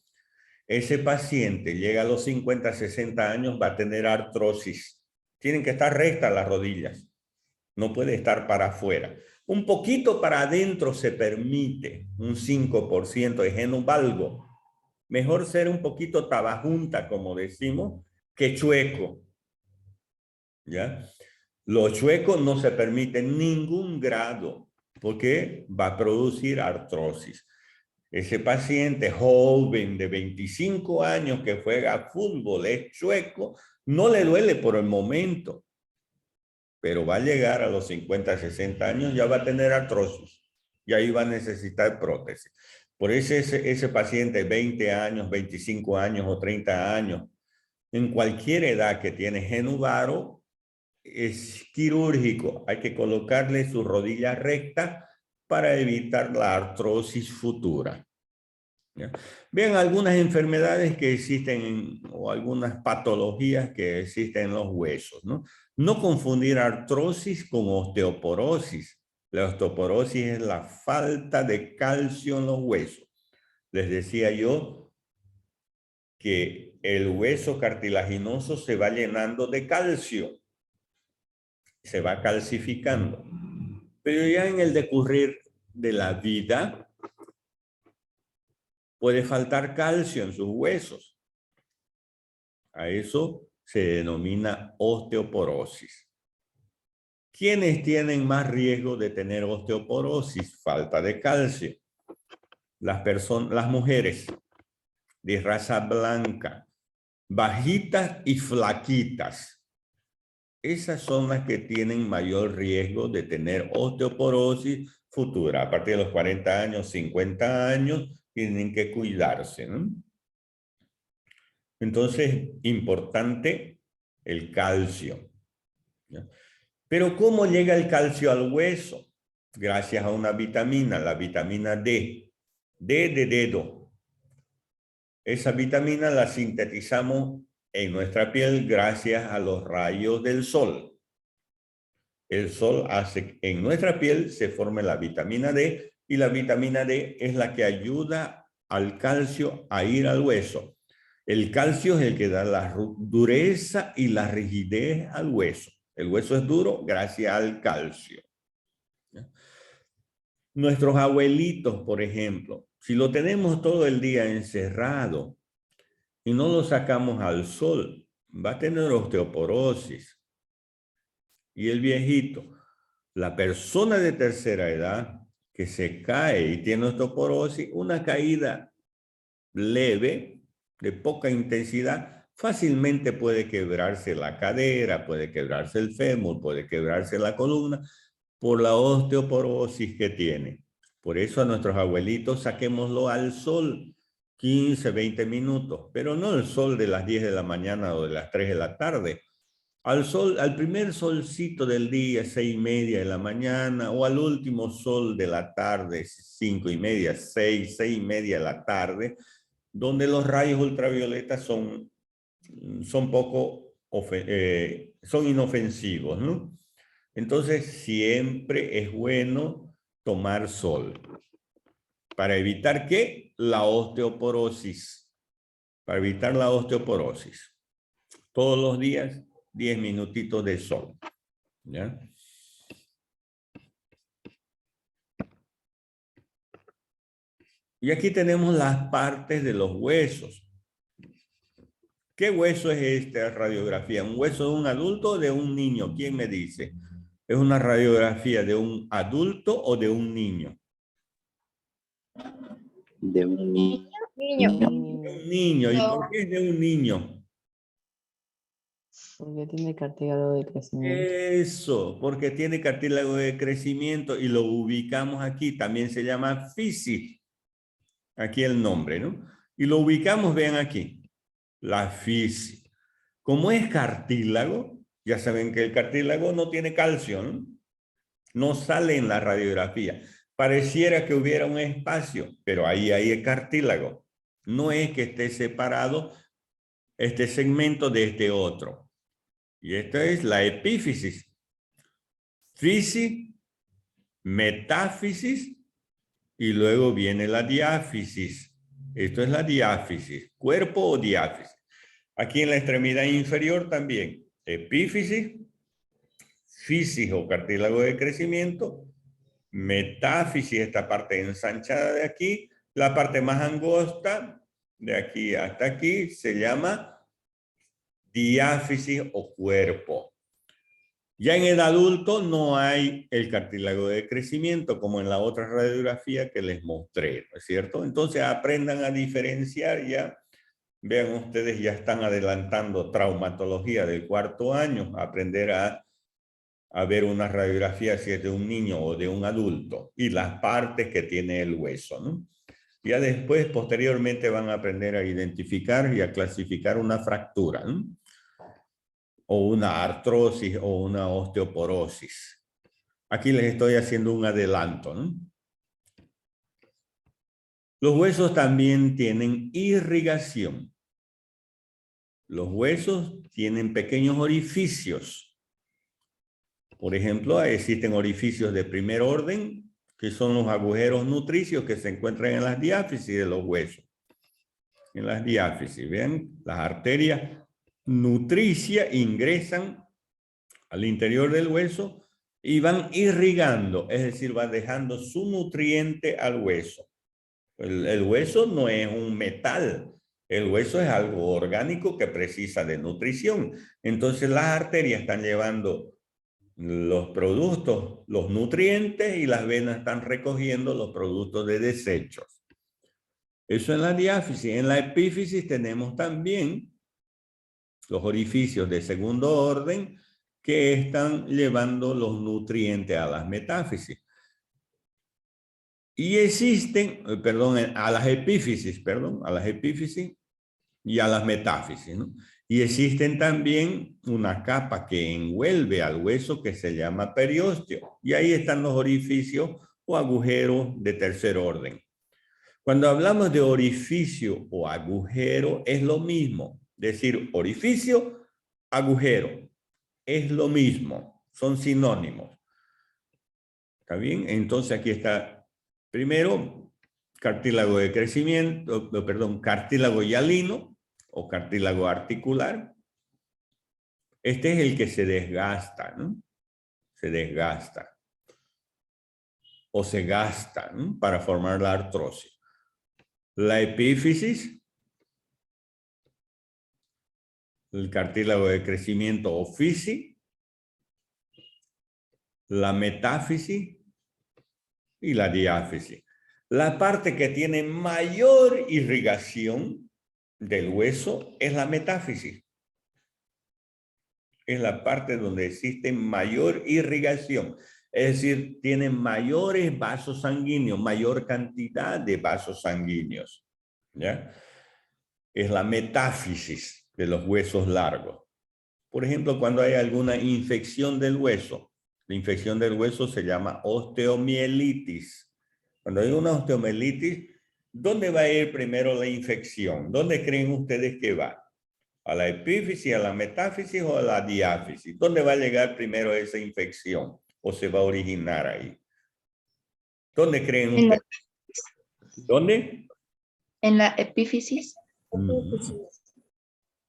ese paciente llega a los 50, 60 años, va a tener artrosis. Tienen que estar rectas las rodillas. No puede estar para afuera. Un poquito para adentro se permite, un 5% de genuvalgo. Mejor ser un poquito tabajunta, como decimos, que chueco. ¿Ya? Los chuecos no se permiten ningún grado porque va a producir artrosis. Ese paciente joven de 25 años que juega fútbol, es chueco, no le duele por el momento, pero va a llegar a los 50, 60 años, ya va a tener artrosis y ahí va a necesitar prótesis. Por eso ese paciente de 20 años, 25 años o 30 años, en cualquier edad que tiene genuvaro, es quirúrgico. Hay que colocarle su rodilla recta para evitar la artrosis futura. ¿Ya? Vean algunas enfermedades que existen o algunas patologías que existen en los huesos, ¿no? No confundir artrosis con osteoporosis. La osteoporosis es la falta de calcio en los huesos. Les decía yo que el hueso cartilaginoso se va llenando de calcio, se va calcificando. Pero ya en el decurrir de la vida, puede faltar calcio en sus huesos. A eso se denomina osteoporosis. ¿Quiénes tienen más riesgo de tener osteoporosis? Falta de calcio. Las mujeres de raza blanca, bajitas y flaquitas. Esas son las que tienen mayor riesgo de tener osteoporosis futura. A partir de los 40 años, 50 años, tienen que cuidarse, ¿no? Entonces, importante el calcio, ¿ya? Pero ¿cómo llega el calcio al hueso? Gracias a una vitamina, la vitamina D. D de dedo. Esa vitamina la sintetizamos en nuestra piel gracias a los rayos del sol. El sol hace que en nuestra piel se forme la vitamina D y la vitamina D es la que ayuda al calcio a ir al hueso. El calcio es el que da la dureza y la rigidez al hueso. El hueso es duro gracias al calcio. Nuestros abuelitos, por ejemplo, si lo tenemos todo el día encerrado y no lo sacamos al sol, va a tener osteoporosis. Y el viejito, la persona de tercera edad que se cae y tiene osteoporosis, una caída leve, de poca intensidad, fácilmente puede quebrarse la cadera, puede quebrarse el fémur, puede quebrarse la columna por la osteoporosis que tiene. Por eso a nuestros abuelitos saquémoslo al sol 15, 20 minutos, pero no el sol de las 10 de la mañana o de las 3 de la tarde. Al sol, al primer solcito del día, 6:30 de la mañana, o al último sol de la tarde, 5:30, 6:30 de la tarde, donde los rayos ultravioletas son inofensivos, ¿no? Entonces, siempre es bueno tomar sol. ¿Para evitar qué? La osteoporosis. Para evitar la osteoporosis. Todos los días, 10 minutitos de sol. ¿Ya? Y aquí tenemos las partes de los huesos. ¿Qué hueso es esta radiografía? ¿Un hueso de un adulto o de un niño? ¿Quién me dice? ¿Es una radiografía de un adulto o de un niño? De un niño. De un niño. ¿Y por qué es de un niño? Porque tiene cartílago de crecimiento. Eso, porque tiene cartílago de crecimiento y lo ubicamos aquí. También se llama fisis. Aquí el nombre, ¿no? Y lo ubicamos, vean aquí. La fisis. Como es cartílago, ya saben que el cartílago no tiene calcio, ¿no? No sale en la radiografía. Pareciera que hubiera un espacio, pero ahí hay el cartílago. No es que esté separado este segmento de este otro. Y esta es la epífisis. Fisis, metáfisis y luego viene la diáfisis. Esto es la diáfisis, cuerpo o diáfisis. Aquí en la extremidad inferior también, epífisis, fisis o cartílago de crecimiento, metáfisis, esta parte ensanchada de aquí, la parte más angosta, de aquí hasta aquí, se llama diáfisis o cuerpo. Ya en el adulto no hay el cartílago de crecimiento como en la otra radiografía que les mostré, ¿no es cierto? Entonces aprendan a diferenciar ya. Vean ustedes, ya están adelantando traumatología del 4º año, aprender a ver una radiografía si es de un niño o de un adulto y las partes que tiene el hueso, ¿no? Ya después, posteriormente, van a aprender a identificar y a clasificar una fractura, ¿no? O una artrosis o una osteoporosis. Aquí les estoy haciendo un adelanto, ¿no? Los huesos también tienen irrigación. Los huesos tienen pequeños orificios. Por ejemplo, existen orificios de primer orden, que son los agujeros nutricios que se encuentran en las diáfisis de los huesos. En las diáfisis, ¿ven? Las arterias nutricias ingresan al interior del hueso y van irrigando, es decir, van dejando su nutriente al hueso. El hueso no es un metal. El hueso es algo orgánico que precisa de nutrición. Entonces las arterias están llevando los productos, los nutrientes, y las venas están recogiendo los productos de desechos. Eso en la diáfisis. En la epífisis tenemos también los orificios de segundo orden que están llevando los nutrientes a las metáfisis. Y existen, a las epífisis y a las metáfisis, ¿no? Y existen también una capa que envuelve al hueso que se llama periósteo. Y ahí están los orificios o agujeros de tercer orden. Cuando hablamos de orificio o agujero, es lo mismo. Decir orificio, agujero, es lo mismo. Son sinónimos. ¿Está bien? Entonces aquí está, primero, cartílago de crecimiento, cartílago hialino o cartílago articular. Este es el que se desgasta, ¿no? Se desgasta. O se gasta, ¿no? Para formar la artrosis. La epífisis, el cartílago de crecimiento o fisi, la metáfisis y la diáfisis. La parte que tiene mayor irrigación del hueso es la metáfisis. Es la parte donde existe mayor irrigación. Es decir, tiene mayores vasos sanguíneos, mayor cantidad de vasos sanguíneos. ¿Ya? Es la metáfisis de los huesos largos. Por ejemplo, cuando hay alguna infección del hueso, la infección del hueso se llama osteomielitis. Cuando hay una osteomielitis, ¿dónde va a ir primero la infección? ¿Dónde creen ustedes que va? ¿A la epífisis, a la metáfisis o a la diáfisis? ¿Dónde va a llegar primero esa infección? ¿O se va a originar ahí? ¿Dónde creen ustedes? ¿Dónde? En la epífisis.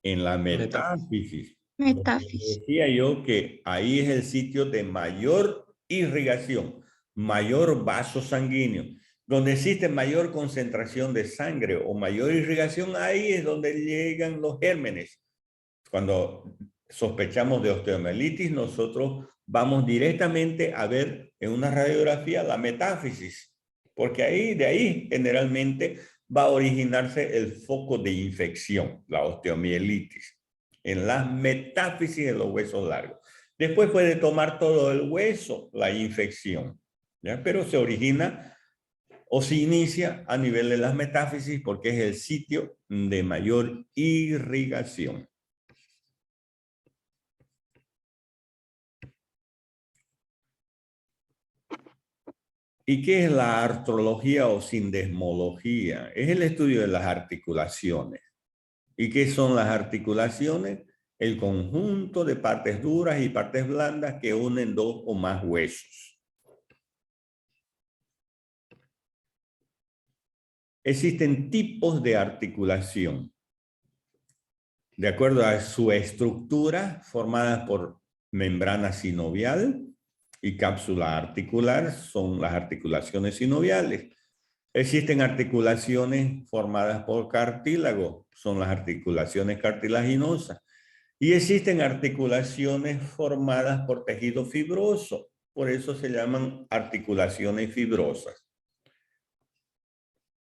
En la metáfisis. Metáfisis. Decía yo que ahí es el sitio de mayor irrigación, mayor vaso sanguíneo. Donde existe mayor concentración de sangre o mayor irrigación, ahí es donde llegan los gérmenes. Cuando sospechamos de osteomielitis, nosotros vamos directamente a ver en una radiografía la metáfisis, porque de ahí generalmente va a originarse el foco de infección, la osteomielitis, en las metáfisis de los huesos largos. Después puede tomar todo el hueso la infección, ¿ya? Pero se origina o se inicia a nivel de las metáfisis porque es el sitio de mayor irrigación. ¿Y qué es la artrología o sindesmología? Es el estudio de las articulaciones. ¿Y qué son las articulaciones? El conjunto de partes duras y partes blandas que unen dos o más huesos. Existen tipos de articulación. De acuerdo a su estructura, formadas por membrana sinovial y cápsula articular, son las articulaciones sinoviales. Existen articulaciones formadas por cartílago, son las articulaciones cartilaginosas. Y existen articulaciones formadas por tejido fibroso, por eso se llaman articulaciones fibrosas.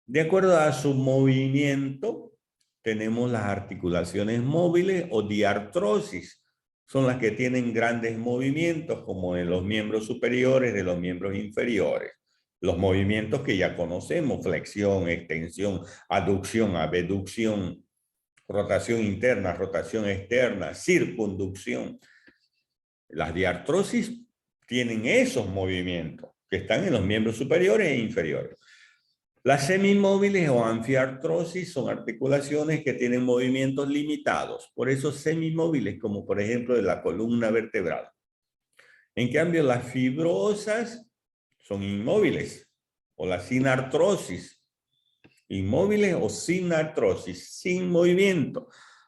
De acuerdo a su movimiento, tenemos las articulaciones móviles o diartrosis. Son las que tienen grandes movimientos, como en los miembros superiores de los miembros inferiores. Los movimientos que ya conocemos: flexión, extensión, aducción, abducción, rotación interna, rotación externa, circunducción. Las diartrosis tienen esos movimientos que están en los miembros superiores e inferiores. Las semimóviles o anfiartrosis son articulaciones que tienen movimientos limitados, por eso semimóviles, como por ejemplo de la columna vertebral. En cambio, las fibrosas son inmóviles, o la sinartrosis, inmóviles o sin artrosis, sin movimiento.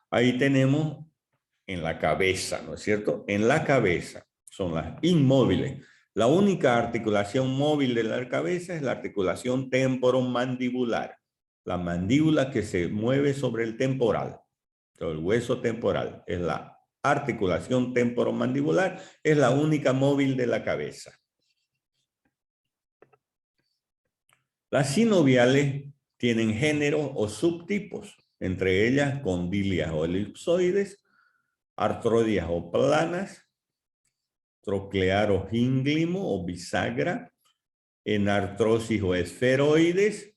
Ahí tenemos en la cabeza, ¿no es cierto? En la cabeza son las inmóviles. La única articulación móvil de la cabeza es la articulación temporomandibular. La mandíbula que se mueve sobre el temporal. El hueso temporal es la articulación temporomandibular, es la única móvil de la cabeza. Las sinoviales tienen géneros o subtipos, entre ellas condilias o elipsoides, artrodias o planas, troclear o gínglimo o bisagra, enartrosis o esferoides,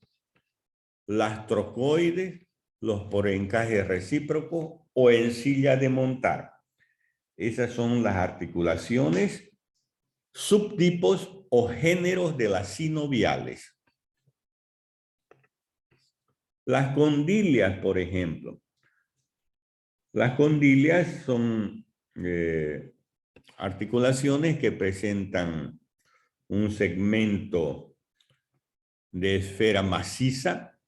las trocoides, los por encaje recíproco o en silla de montar. Esas son las articulaciones, subtipos o géneros de las sinoviales. Las condilias, por ejemplo. Las condilias son articulaciones que presentan un segmento de esfera maciza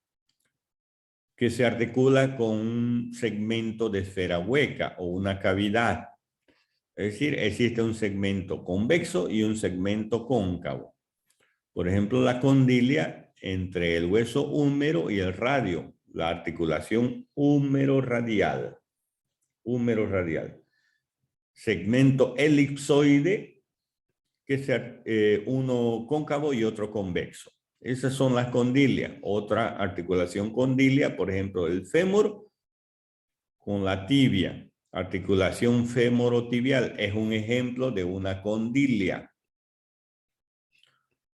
que se articula con un segmento de esfera hueca o una cavidad. Es decir, existe un segmento convexo y un segmento cóncavo. Por ejemplo, la condilia entre el hueso húmero y el radio, la articulación húmero-radial. Húmero-radial. Segmento elipsoide, que sea uno cóncavo y otro convexo. Esas son las condilias. Otra articulación condilia, por ejemplo, el fémur con la tibia. Articulación femorotibial es un ejemplo de una condilia.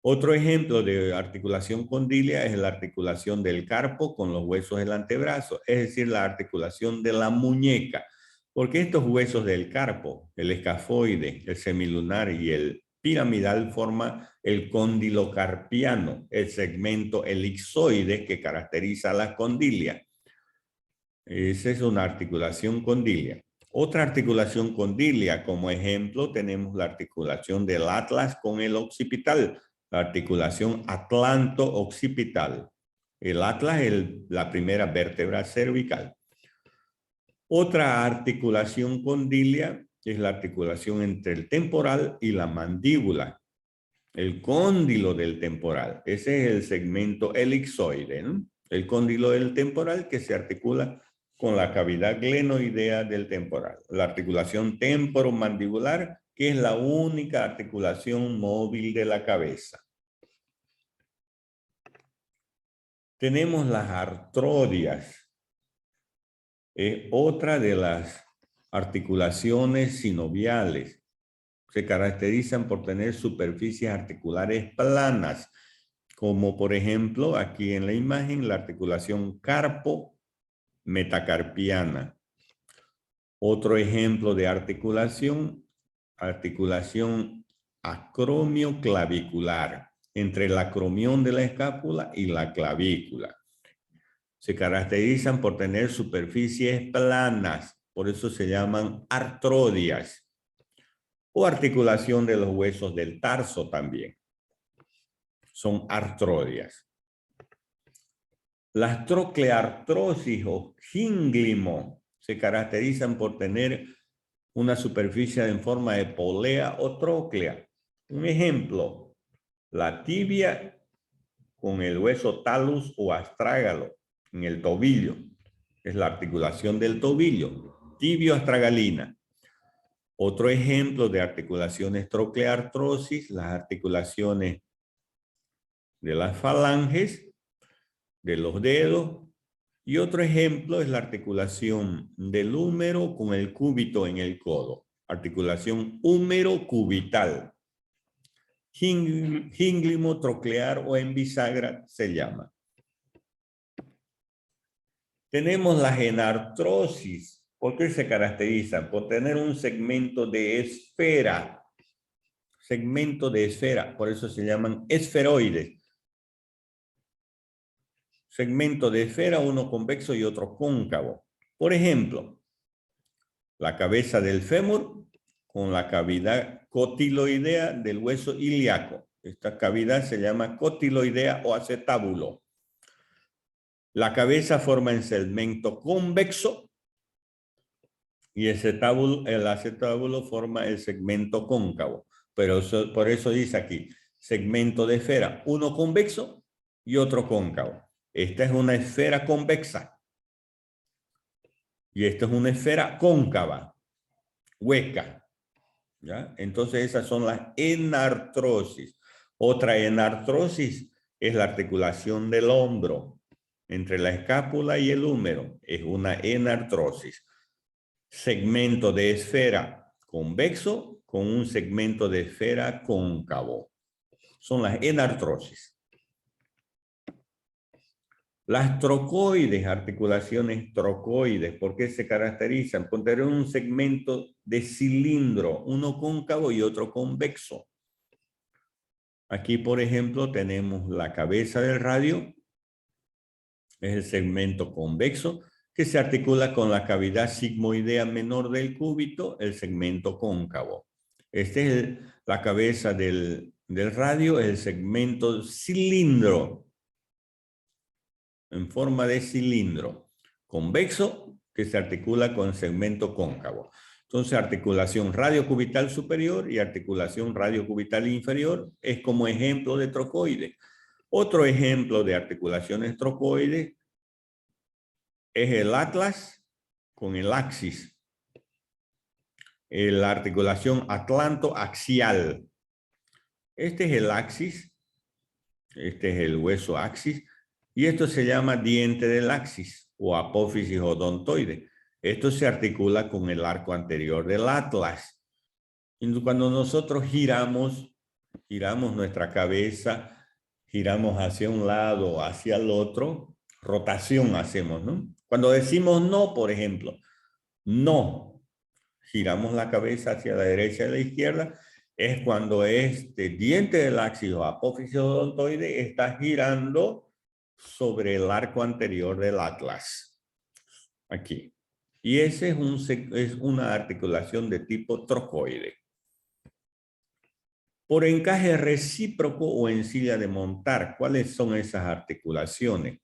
Otro ejemplo de articulación condilia es la articulación del carpo con los huesos del antebrazo, es decir, la articulación de la muñeca. Porque estos huesos del carpo, el escafoide, el semilunar y el piramidal forman el cóndilo carpiano, el segmento elipsoide que caracteriza a las condilias. Esa es una articulación condilia. Otra articulación condilia, como ejemplo, tenemos la articulación del atlas con el occipital, la articulación atlanto-occipital. El atlas es la primera vértebra cervical. Otra articulación condilia es la articulación entre el temporal y la mandíbula. El cóndilo del temporal. Ese es el segmento elipsoide, ¿no? El cóndilo del temporal que se articula con la cavidad glenoidea del temporal. La articulación temporomandibular, que es la única articulación móvil de la cabeza. Tenemos las artrodias. Es otra de las articulaciones sinoviales. Se caracterizan por tener superficies articulares planas, como por ejemplo aquí en la imagen la articulación carpo-metacarpiana. Otro ejemplo de articulación acromioclavicular, entre el acromión de la escápula y la clavícula. Se caracterizan por tener superficies planas, por eso se llaman artrodias. O articulación de los huesos del tarso también. Son artrodias. Las trocleartrosis o gínglimo se caracterizan por tener una superficie en forma de polea o tróclea. Un ejemplo, la tibia con el hueso talus o astrágalo en el tobillo. Es la articulación del tobillo, tibio-astragalina. Otro ejemplo de articulaciones trocleartrosis, las articulaciones de las falanges, de los dedos. Y otro ejemplo es la articulación del húmero con el cúbito en el codo. Articulación húmero-cubital. Gínglimo, troclear o en bisagra se llama. Tenemos la enartrosis. ¿Por qué se caracteriza? Por tener un segmento de esfera. Segmento de esfera, por eso se llaman esferoides. Segmento de esfera, uno convexo y otro cóncavo. Por ejemplo, la cabeza del fémur con la cavidad cotiloidea del hueso ilíaco. Esta cavidad se llama cotiloidea o acetábulo. La cabeza forma el segmento convexo y el acetábulo forma el segmento cóncavo. Pero por eso dice aquí, segmento de esfera, uno convexo y otro cóncavo. Esta es una esfera convexa. Y esta es una esfera cóncava, hueca. ¿Ya? Entonces esas son las enartrosis. Otra enartrosis es la articulación del hombro entre la escápula y el húmero. Es una enartrosis. Segmento de esfera convexo con un segmento de esfera cóncavo. Son las enartrosis. Las trocoides, articulaciones trocoides, ¿por qué se caracterizan? Por tener un segmento de cilindro, uno cóncavo y otro convexo. Aquí, por ejemplo, tenemos la cabeza del radio, es el segmento convexo, que se articula con la cavidad sigmoidea menor del cúbito, el segmento cóncavo. Este es la cabeza del radio, el segmento cilindro, en forma de cilindro, convexo, que se articula con segmento cóncavo. Entonces, articulación radiocubital superior y articulación radiocubital inferior es como ejemplo de trocoide. Otro ejemplo de articulaciones trocoides es el atlas con el axis. La articulación atlanto-axial. Este es el axis. Este es el hueso axis. Y esto se llama diente del axis o apófisis odontoide. Esto se articula con el arco anterior del atlas. Y cuando nosotros giramos nuestra cabeza, giramos hacia un lado o hacia el otro, rotación hacemos, ¿no? Cuando decimos no, por ejemplo, no, giramos la cabeza hacia la derecha y la izquierda, es cuando este diente del axis o apófisis odontoide está girando sobre el arco anterior del atlas. Aquí. Y ese es una articulación de tipo trocoide. Por encaje recíproco o en silla de montar, ¿cuáles son esas articulaciones?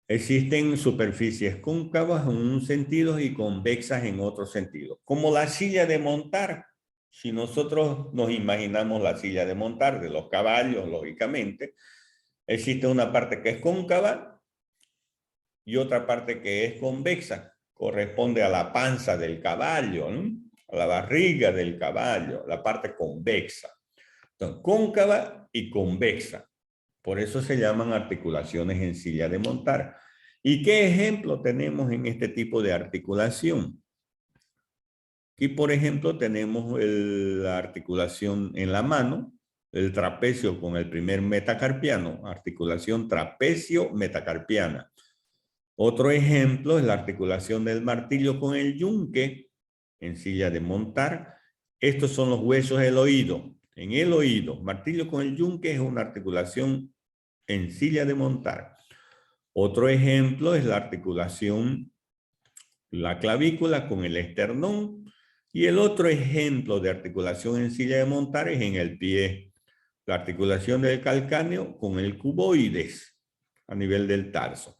Existen superficies cóncavas en un sentido y convexas en otro sentido. Como la silla de montar. Si nosotros nos imaginamos la silla de montar de los caballos, lógicamente, existe una parte que es cóncava y otra parte que es convexa. Corresponde a la panza del caballo, ¿no? A la barriga del caballo, la parte convexa. Entonces, cóncava y convexa. Por eso se llaman articulaciones en silla de montar. ¿Y qué ejemplo tenemos en este tipo de articulación? Aquí, por ejemplo, tenemos la articulación en la mano, el trapecio con el primer metacarpiano, articulación trapecio-metacarpiana. Otro ejemplo es la articulación del martillo con el yunque en silla de montar. Estos son los huesos del oído. En el oído, martillo con el yunque es una articulación en silla de montar. Otro ejemplo es la articulación, la clavícula con el esternón. Y el otro ejemplo de articulación en silla de montar es en el pie. La articulación del calcáneo con el cuboides a nivel del tarso.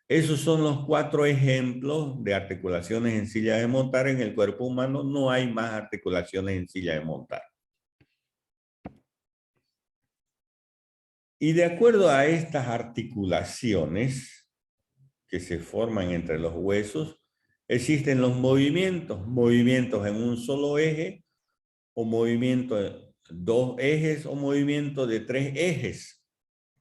Esos son los 4 ejemplos de articulaciones en silla de montar. En el cuerpo humano no hay más articulaciones en silla de montar. Y de acuerdo a estas articulaciones que se forman entre los huesos, existen los movimientos, movimientos en un solo eje, o movimiento de 2 ejes, o movimiento de 3 ejes.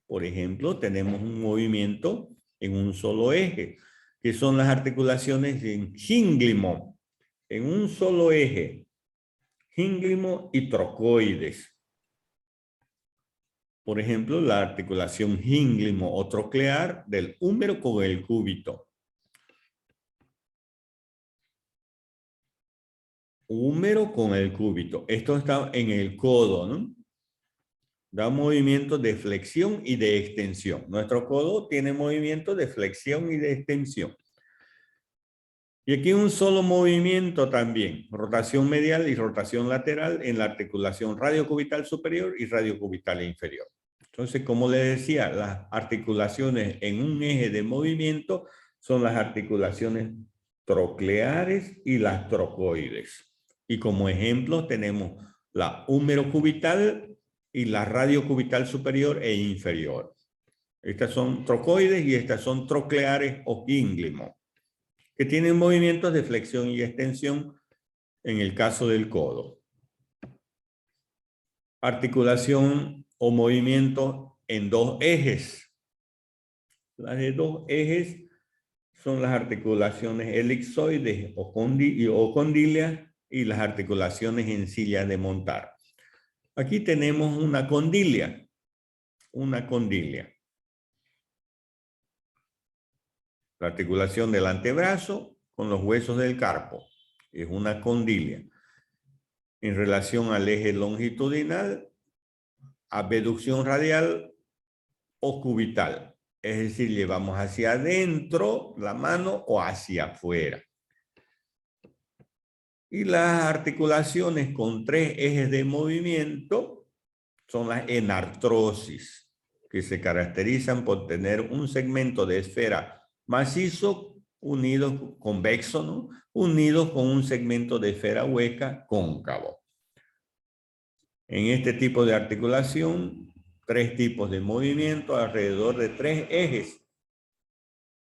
Por ejemplo, tenemos un movimiento en un solo eje, que son las articulaciones en gínglimo, en un solo eje, gínglimo y trocoides. Por ejemplo, la articulación gínglimo o troclear del húmero con el cúbito. Húmero con el cúbito. Esto está en el codo, ¿no? Da movimiento de flexión y de extensión. Nuestro codo tiene movimiento de flexión y de extensión. Y aquí un solo movimiento también, rotación medial y rotación lateral en la articulación radiocubital superior y radiocubital inferior. Entonces, como les decía, las articulaciones en un eje de movimiento son las articulaciones trocleares y las trocoides. Y como ejemplo tenemos la húmerocubital y la radiocubital superior e inferior. Estas son trocoides y estas son trocleares o gínglimo, que tienen movimientos de flexión y extensión en el caso del codo. Articulación o movimiento en dos ejes. Las de dos ejes son las articulaciones elipsoides o condilias y las articulaciones en sillas de montar. Aquí tenemos una condilia. Una condilia. La articulación del antebrazo con los huesos del carpo. Es una condilia. En relación al eje longitudinal, abducción radial o cubital. Es decir, llevamos hacia adentro la mano o hacia afuera. Y las articulaciones con tres ejes de movimiento son las enartrosis, que se caracterizan por tener un segmento de esfera macizo unido, convexo, ¿no? Unido con un segmento de esfera hueca cóncavo. En este tipo de articulación, tres tipos de movimiento alrededor de tres ejes.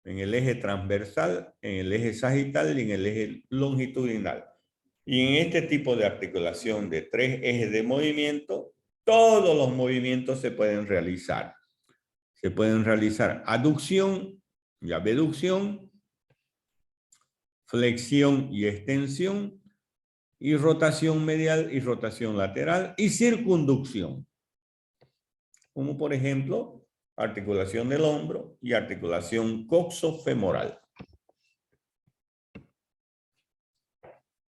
En el eje transversal, en el eje sagital y en el eje longitudinal. Y en este tipo de articulación de tres ejes de movimiento, todos los movimientos se pueden realizar. Se pueden realizar aducción y abducción, flexión y extensión, y rotación medial y rotación lateral y circunducción. Como por ejemplo, articulación del hombro y articulación coxofemoral.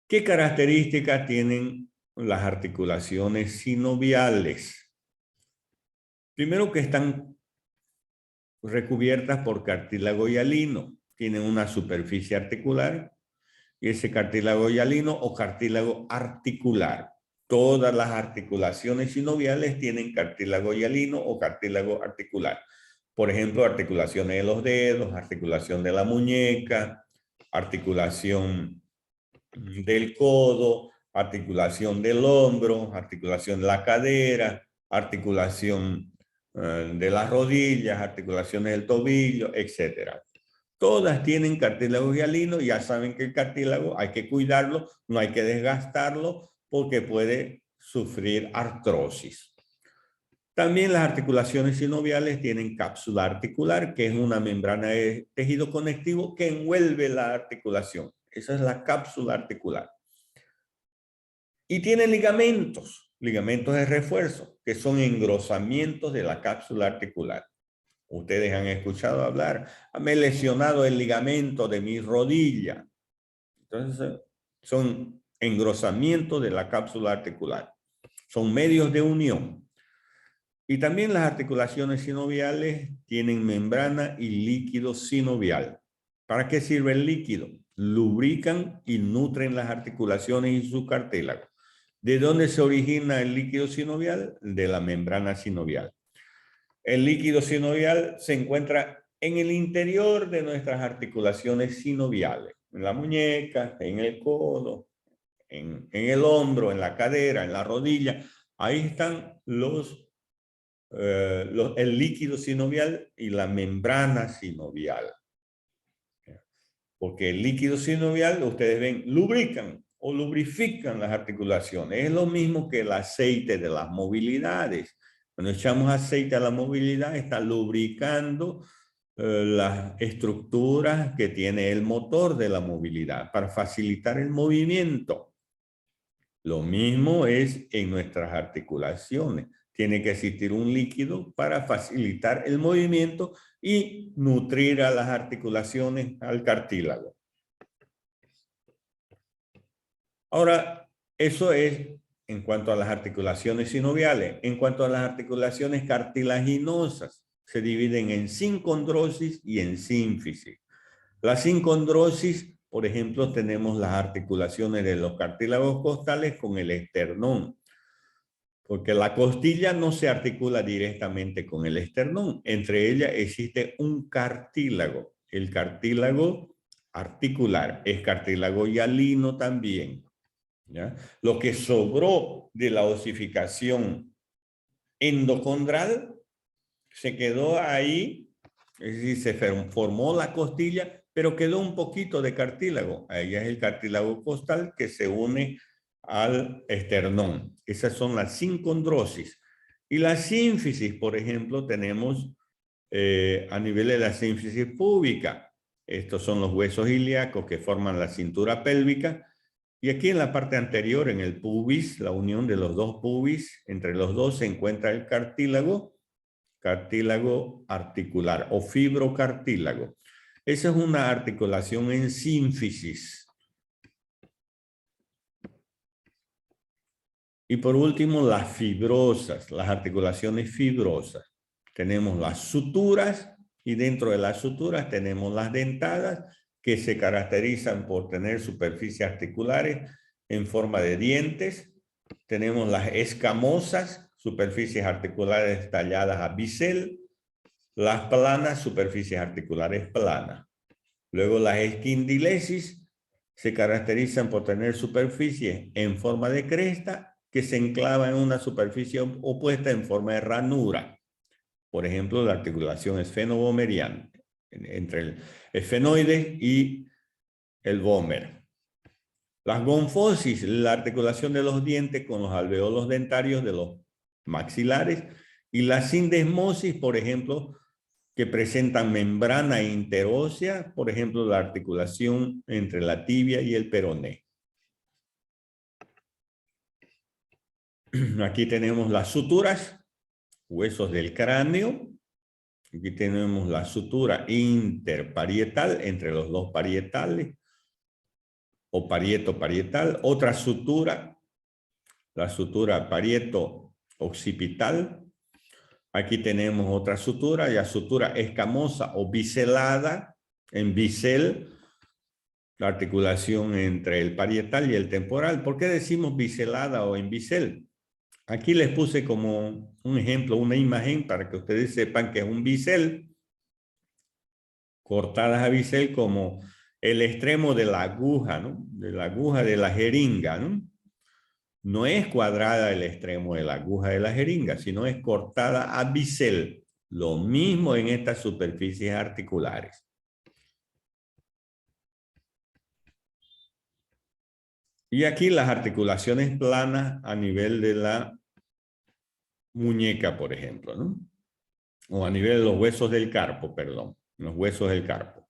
¿Qué características tienen las articulaciones sinoviales? Primero, que están recubiertas por cartílago hialino. Tienen una superficie articular y ese cartílago hialino o cartílago articular. Todas las articulaciones sinoviales tienen cartílago hialino o cartílago articular. Por ejemplo, articulaciones de los dedos, articulación de la muñeca, articulación del codo, articulación del hombro, articulación de la cadera, articulación de las rodillas, articulaciones del tobillo, etc. Todas tienen cartílago hialino. Ya saben que el cartílago hay que cuidarlo, no hay que desgastarlo porque puede sufrir artrosis. También las articulaciones sinoviales tienen cápsula articular, que es una membrana de tejido conectivo que envuelve la articulación. Esa es la cápsula articular. Y tiene ligamentos de refuerzo, que son engrosamientos de la cápsula articular. Ustedes han escuchado hablar, me he lesionado el ligamento de mi rodilla. Entonces, son engrosamientos de la cápsula articular. Son medios de unión. Y también las articulaciones sinoviales tienen membrana y líquido sinovial. ¿Para qué sirve el líquido? Lubrican y nutren las articulaciones y su cartílago. ¿De dónde se origina el líquido sinovial? De la membrana sinovial. El líquido sinovial se encuentra en el interior de nuestras articulaciones sinoviales, en la muñeca, en el codo, en el hombro, en la cadera, en la rodilla. Ahí están el líquido sinovial y la membrana sinovial. Porque el líquido sinovial, ustedes ven, lubrican o lubrifican las articulaciones. Es lo mismo que el aceite de las movilidades. Cuando echamos aceite a la movilidad, está lubricando las estructuras que tiene el motor de la movilidad para facilitar el movimiento. Lo mismo es en nuestras articulaciones. Tiene que existir un líquido para facilitar el movimiento y nutrir a las articulaciones, al cartílago. Ahora, eso es en cuanto a las articulaciones sinoviales. En cuanto a las articulaciones cartilaginosas, se dividen en sincondrosis y en sínfisis. La sincondrosis, por ejemplo, tenemos las articulaciones de los cartílagos costales con el esternón. Porque la costilla no se articula directamente con el esternón. Entre ellas existe un cartílago. El cartílago articular es cartílago hialino también. ¿ya? Lo que sobró de la osificación endocondral se quedó ahí, es decir, se formó la costilla, pero quedó un poquito de cartílago. Ahí es el cartílago costal que se une al esternón. Esas son las sincondrosis. Y la sínfisis, por ejemplo, tenemos a nivel de la sínfisis púbica. Estos son los huesos ilíacos que forman la cintura pélvica. Y aquí en la parte anterior, en el pubis, la unión de los dos pubis, entre los dos se encuentra el cartílago articular o fibrocartílago. Esa es una articulación en sínfisis. Y por último, las fibrosas, las articulaciones fibrosas. Tenemos las suturas y dentro de las suturas tenemos las dentadas que se caracterizan por tener superficies articulares en forma de dientes. Tenemos las escamosas, superficies articulares talladas a bisel. Las planas, superficies articulares planas. Luego las esquindilesis se caracterizan por tener superficies en forma de cresta que se enclava en una superficie opuesta en forma de ranura. Por ejemplo, la articulación esfeno-vomeriana, entre el esfenoide y el vómer. Las gonfosis, la articulación de los dientes con los alveolos dentarios de los maxilares. Y la sindesmosis, por ejemplo, que presentan membrana interósea, por ejemplo, la articulación entre la tibia y el peroné. Aquí tenemos las suturas, huesos del cráneo. Aquí tenemos la sutura interparietal entre los dos parietales o parieto-parietal. Otra sutura, la sutura parieto-occipital. Aquí tenemos otra sutura, ya sutura escamosa o biselada en bisel, la articulación entre el parietal y el temporal. ¿Por qué decimos biselada o en bisel? Aquí les puse como un ejemplo, una imagen para que ustedes sepan que es un bisel, cortadas a bisel como el extremo de la aguja, ¿no? De la aguja de la jeringa, ¿no? No es cuadrada el extremo de la aguja de la jeringa, sino es cortada a bisel. Lo mismo en estas superficies articulares. Y aquí las articulaciones planas a nivel de la muñeca, por ejemplo, ¿no? O a nivel de los huesos del carpo, perdón, los huesos del carpo.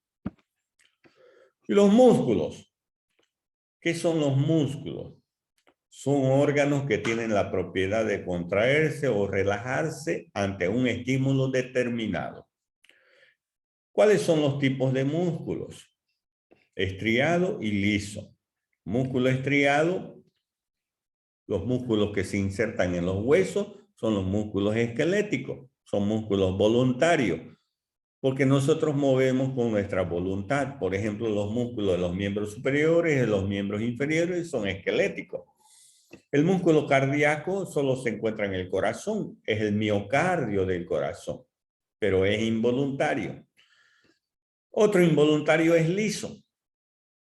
Y los músculos. ¿Qué son los músculos? Son órganos que tienen la propiedad de contraerse o relajarse ante un estímulo determinado. ¿Cuáles son los tipos de músculos? Estriado y liso. Músculo estriado, los músculos que se insertan en los huesos son los músculos esqueléticos, son músculos voluntarios, porque nosotros movemos con nuestra voluntad. Por ejemplo, los músculos de los miembros superiores y de los miembros inferiores son esqueléticos. El músculo cardíaco solo se encuentra en el corazón, es el miocardio del corazón, pero es involuntario. Otro involuntario es liso,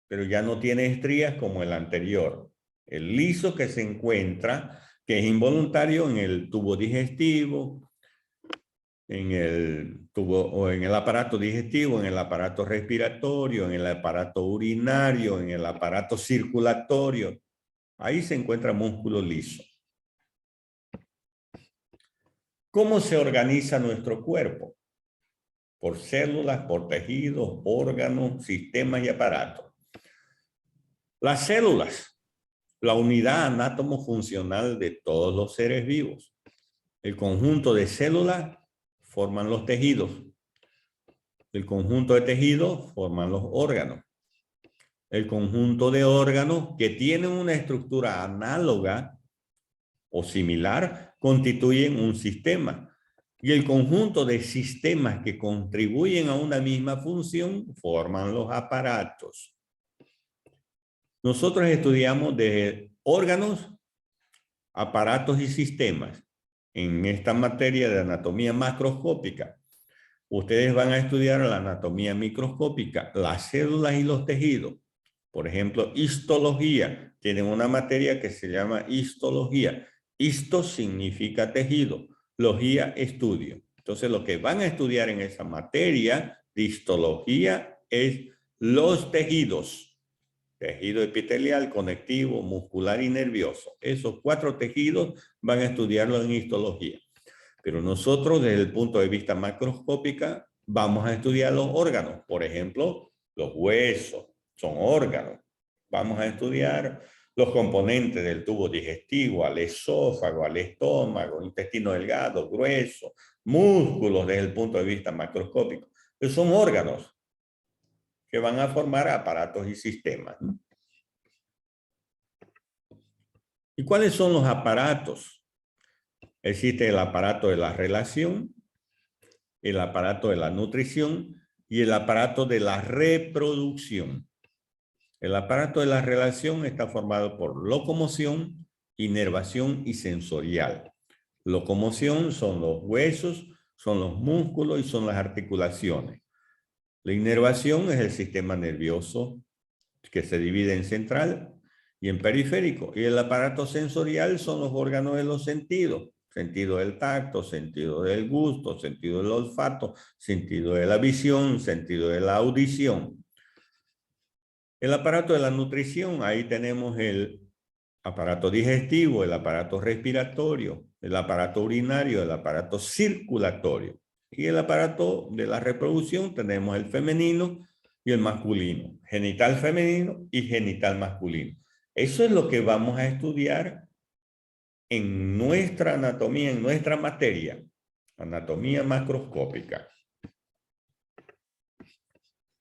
pero ya no tiene estrías como el anterior. El liso que se encuentra, que es involuntario en el tubo digestivo, en el tubo o en el aparato digestivo, en el aparato respiratorio, en el aparato urinario, en el aparato circulatorio. Ahí se encuentra músculo liso. ¿Cómo se organiza nuestro cuerpo? Por células, por tejidos, órganos, sistemas y aparatos. Las células, la unidad anátomo-funcional de todos los seres vivos. El conjunto de células forman los tejidos. El conjunto de tejidos forman los órganos. El conjunto de órganos que tienen una estructura análoga o similar constituyen un sistema. Y el conjunto de sistemas que contribuyen a una misma función forman los aparatos. Nosotros estudiamos de órganos, aparatos y sistemas. En esta materia de anatomía macroscópica, ustedes van a estudiar la anatomía microscópica, las células y los tejidos. Por ejemplo, histología. Tienen una materia que se llama histología. Histo significa tejido. Logía, estudio. Entonces, lo que van a estudiar en esa materia de histología es los tejidos. Tejido epitelial, conectivo, muscular y nervioso. Esos 4 tejidos van a estudiarlo en histología. Pero nosotros, desde el punto de vista macroscópico, vamos a estudiar los órganos. Por ejemplo, los huesos son órganos. Vamos a estudiar los componentes del tubo digestivo, al esófago, al estómago, intestino delgado, grueso, músculos desde el punto de vista macroscópico. Esos son órganos que van a formar aparatos y sistemas. ¿Y cuáles son los aparatos? Existe el aparato de la relación, el aparato de la nutrición y el aparato de la reproducción. El aparato de la relación está formado por locomoción, inervación y sensorial. Locomoción son los huesos, son los músculos y son las articulaciones. La inervación es el sistema nervioso que se divide en central y en periférico. Y el aparato sensorial son los órganos de los sentidos. Sentido del tacto, sentido del gusto, sentido del olfato, sentido de la visión, sentido de la audición. El aparato de la nutrición, ahí tenemos el aparato digestivo, el aparato respiratorio, el aparato urinario, el aparato circulatorio. Y el aparato de la reproducción tenemos el femenino y el masculino, genital femenino y genital masculino. Eso es lo que vamos a estudiar en nuestra anatomía, en nuestra materia, anatomía macroscópica.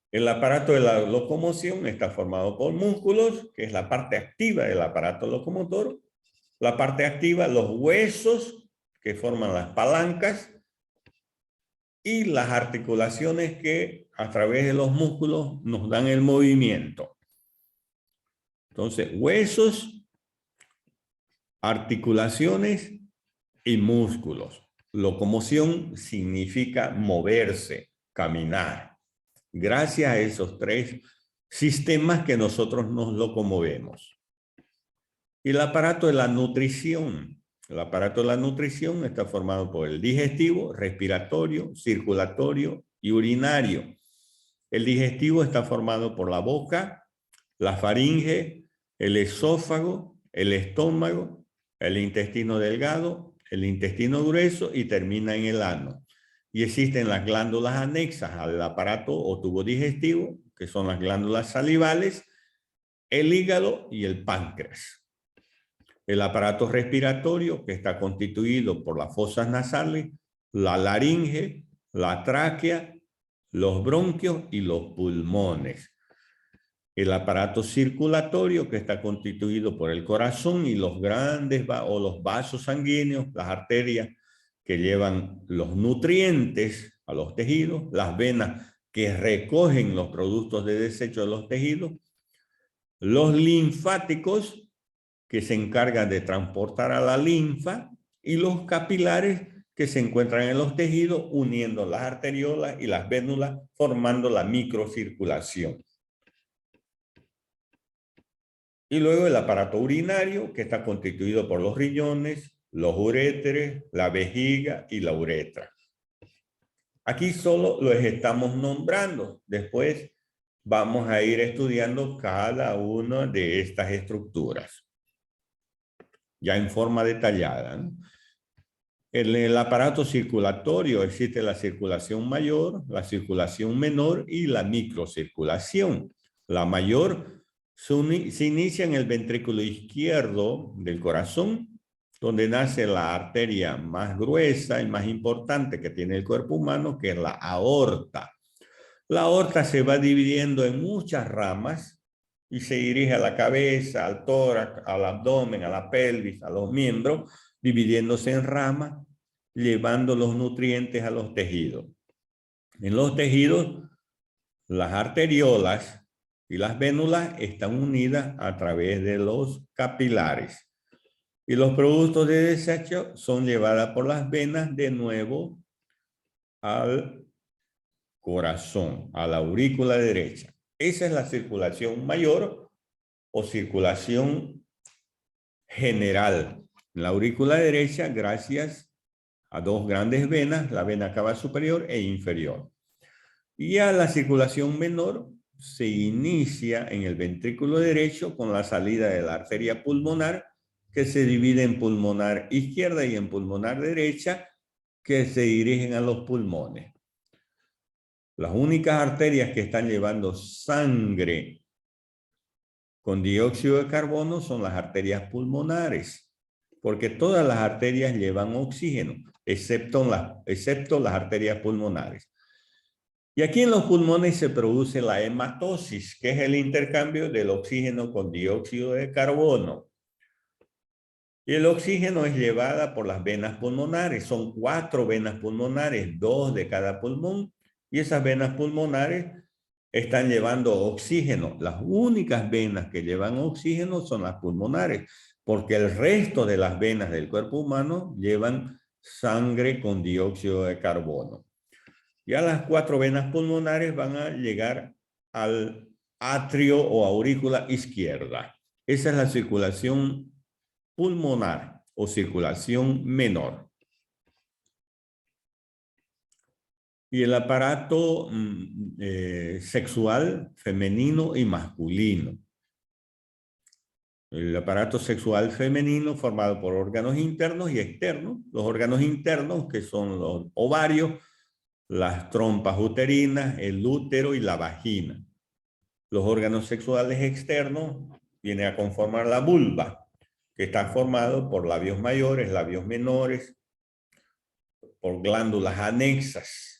El aparato de la locomoción está formado por músculos, que es la parte activa del aparato locomotor. La parte activa, los huesos, que forman las palancas, y las articulaciones que a través de los músculos nos dan el movimiento. Entonces, huesos, articulaciones y músculos. Locomoción significa moverse, caminar. Gracias a esos 3 sistemas que nosotros nos locomovemos. Y el aparato de la nutrición. El aparato de la nutrición está formado por el digestivo, respiratorio, circulatorio y urinario. El digestivo está formado por la boca, la faringe, el esófago, el estómago, el intestino delgado, el intestino grueso y termina en el ano. Y existen las glándulas anexas al aparato o tubo digestivo, que son las glándulas salivales, el hígado y el páncreas. El aparato respiratorio, que está constituido por las fosas nasales, la laringe, la tráquea, los bronquios y los pulmones. El aparato circulatorio, que está constituido por el corazón y los grandes o los vasos sanguíneos, las arterias que llevan los nutrientes a los tejidos, las venas que recogen los productos de desecho de los tejidos, los linfáticos que se encargan de transportar a la linfa y los capilares que se encuentran en los tejidos uniendo las arteriolas y las vénulas formando la microcirculación. Y luego el aparato urinario, que está constituido por los riñones, los uréteres, la vejiga y la uretra. Aquí solo los estamos nombrando. Después vamos a ir estudiando cada una de estas estructuras, ya en forma detallada, ¿no? En el aparato circulatorio existe la circulación mayor, la circulación menor y la microcirculación. La mayor se inicia en el ventrículo izquierdo del corazón, donde nace la arteria más gruesa y más importante que tiene el cuerpo humano, que es la aorta. La aorta se va dividiendo en muchas ramas y se dirige a la cabeza, al tórax, al abdomen, a la pelvis, a los miembros, dividiéndose en ramas, llevando los nutrientes a los tejidos. En los tejidos, las arteriolas y las vénulas están unidas a través de los capilares. Y los productos de desecho son llevados por las venas de nuevo al corazón, a la aurícula derecha. Esa es la circulación mayor o circulación general. En la aurícula derecha, gracias a dos grandes venas, la vena cava superior e inferior. Y a la circulación menor se inicia en el ventrículo derecho con la salida de la arteria pulmonar, que se divide en pulmonar izquierda y en pulmonar derecha, que se dirigen a los pulmones. Las únicas arterias que están llevando sangre con dióxido de carbono son las arterias pulmonares, porque todas las arterias llevan oxígeno, excepto las arterias pulmonares. Y aquí en los pulmones se produce la hematosis, que es el intercambio del oxígeno con dióxido de carbono. Y el oxígeno es llevada por las venas pulmonares. Son 4 venas pulmonares, 2 de cada pulmón. Y esas venas pulmonares están llevando oxígeno. Las únicas venas que llevan oxígeno son las pulmonares, porque el resto de las venas del cuerpo humano llevan sangre con dióxido de carbono. Ya las 4 venas pulmonares van a llegar al atrio o aurícula izquierda. Esa es la circulación pulmonar o circulación menor. Y el aparato sexual femenino y masculino. El aparato sexual femenino formado por órganos internos y externos. Los órganos internos, que son los ovarios, las trompas uterinas, el útero y la vagina. Los órganos sexuales externos vienen a conformar la vulva, que está formado por labios mayores, labios menores, por glándulas anexas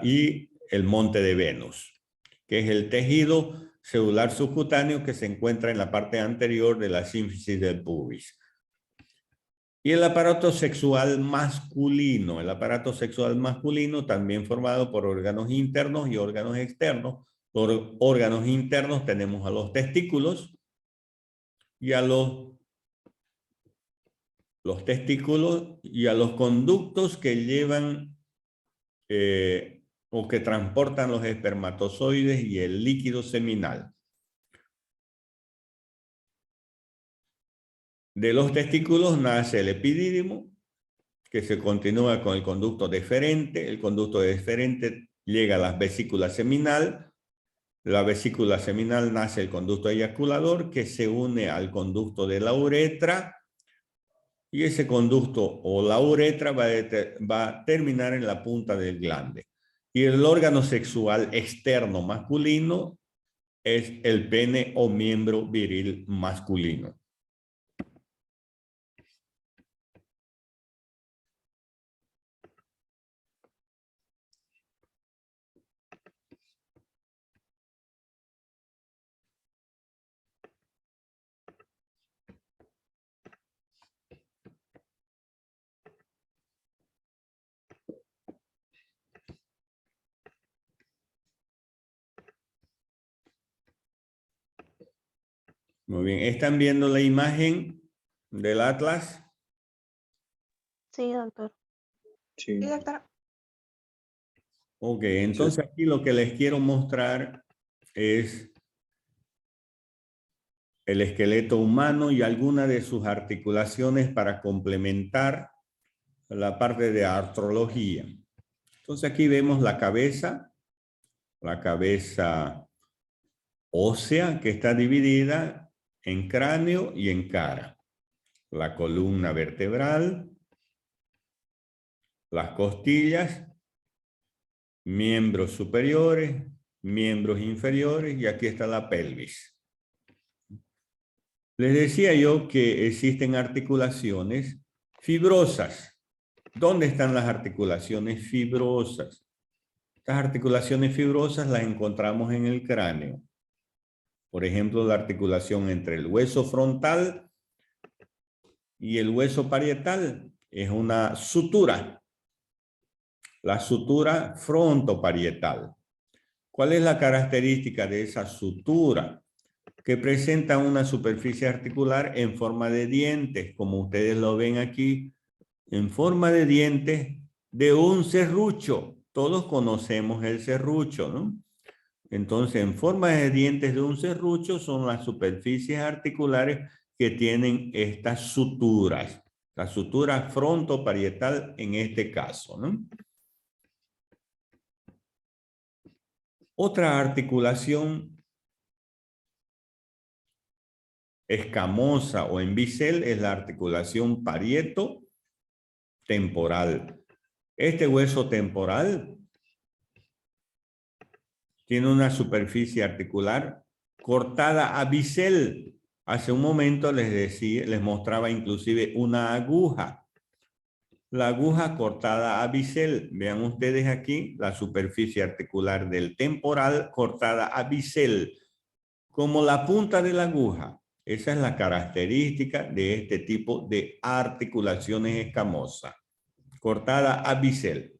y el monte de Venus, que es el tejido celular subcutáneo que se encuentra en la parte anterior de la sínfisis del pubis. Y el aparato sexual masculino. El aparato sexual masculino también formado por órganos internos y órganos externos. Por órganos internos tenemos a los testículos y a los testículos y a los conductos que llevan o que transportan los espermatozoides y el líquido seminal. De los testículos nace el epidídimo, que se continúa con el conducto deferente. El conducto deferente llega a la vesícula seminal. La vesícula seminal nace el conducto eyaculador, que se une al conducto de la uretra. Y ese conducto o la uretra va a terminar en la punta del glande. Y el órgano sexual externo masculino es el pene o miembro viril masculino. Muy bien, ¿están viendo la imagen del atlas? Sí, doctor. Sí. Sí, doctor. Ok, entonces aquí lo que les quiero mostrar es el esqueleto humano y algunas de sus articulaciones para complementar la parte de artrología. Entonces aquí vemos la cabeza ósea que está dividida en cráneo y en cara. La columna vertebral, las costillas, miembros superiores, miembros inferiores y aquí está la pelvis. Les decía yo que existen articulaciones fibrosas. ¿Dónde están las articulaciones fibrosas? Estas articulaciones fibrosas las encontramos en el cráneo. Por ejemplo, la articulación entre el hueso frontal y el hueso parietal es una sutura. La sutura frontoparietal. ¿Cuál es la característica de esa sutura? Que presenta una superficie articular en forma de dientes, como ustedes lo ven aquí, en forma de dientes de un serrucho. Todos conocemos el serrucho, ¿no? Entonces, en forma de dientes de un serrucho son las superficies articulares que tienen estas suturas. La sutura frontoparietal en este caso, ¿no? Otra articulación escamosa o en bisel es la articulación parieto-temporal. Este hueso temporal tiene una superficie articular cortada a bisel. Hace un momento les mostraba inclusive una aguja. La aguja cortada a bisel. Vean ustedes aquí la superficie articular del temporal cortada a bisel, como la punta de la aguja. Esa es la característica de este tipo de articulaciones escamosas, cortada a bisel.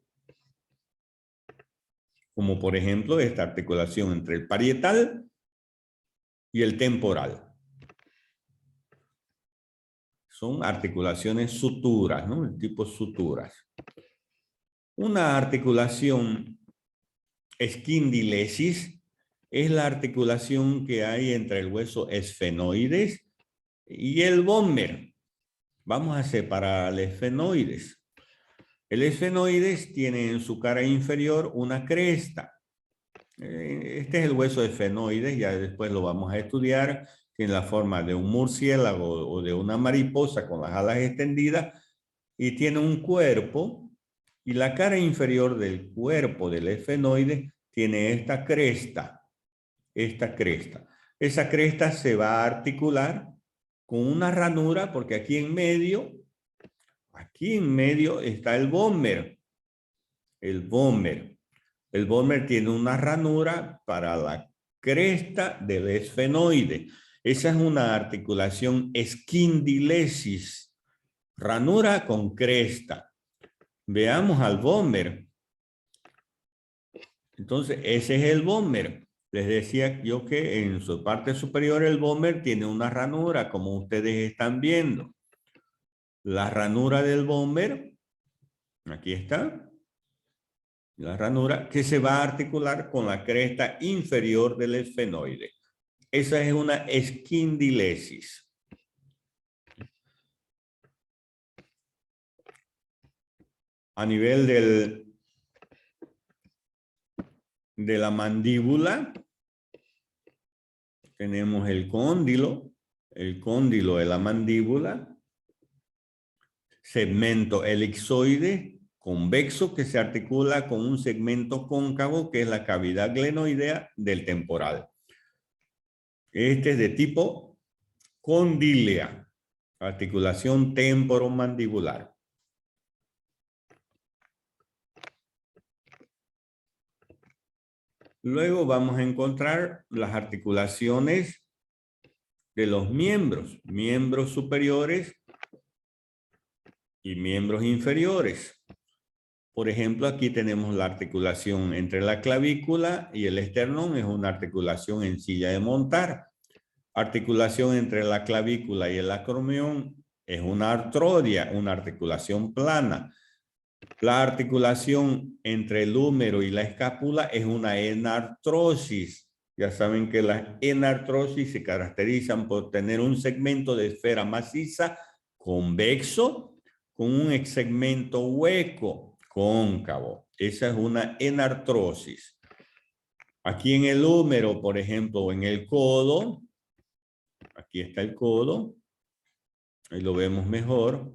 Como por ejemplo esta articulación entre el parietal y el temporal. Son articulaciones suturas, ¿no? El tipo suturas. Una articulación esquindilesis es la articulación que hay entre el hueso esfenoides y el vómer. Vamos a separar al esfenoides. El esfenoides tiene en su cara inferior una cresta. Este es el hueso esfenoides, ya después lo vamos a estudiar. Tiene la forma de un murciélago o de una mariposa con las alas extendidas y tiene un cuerpo, y la cara inferior del cuerpo del esfenoide tiene esta cresta. Esta cresta. Esa cresta se va a articular con una ranura porque aquí en medio está el vómer. El vómer. El vómer tiene una ranura para la cresta del esfenoide. Esa es una articulación esquindilesis. Ranura con cresta. Veamos al vómer. Entonces, ese es el vómer. Les decía yo que en su parte superior el vómer tiene una ranura, como ustedes están viendo. La ranura del vómer, aquí está. La ranura que se va a articular con la cresta inferior del esfenoide. Esa es una esquindilesis. A nivel de la mandíbula, tenemos el cóndilo de la mandíbula, segmento elipsoide convexo que se articula con un segmento cóncavo que es la cavidad glenoidea del temporal. Este es de tipo condilea, articulación temporomandibular. Luego vamos a encontrar las articulaciones de los miembros superiores y miembros inferiores. Por ejemplo, aquí tenemos la articulación entre la clavícula y el esternón, es una articulación en silla de montar. Articulación entre la clavícula y el acromion es una artrodia, una articulación plana. La articulación entre el húmero y la escápula es una enartrosis. Ya saben que las enartrosis se caracterizan por tener un segmento de esfera maciza convexo con un segmento hueco cóncavo. Esa es una enartrosis. Aquí en el húmero, por ejemplo, o en el codo, aquí está el codo, ahí lo vemos mejor.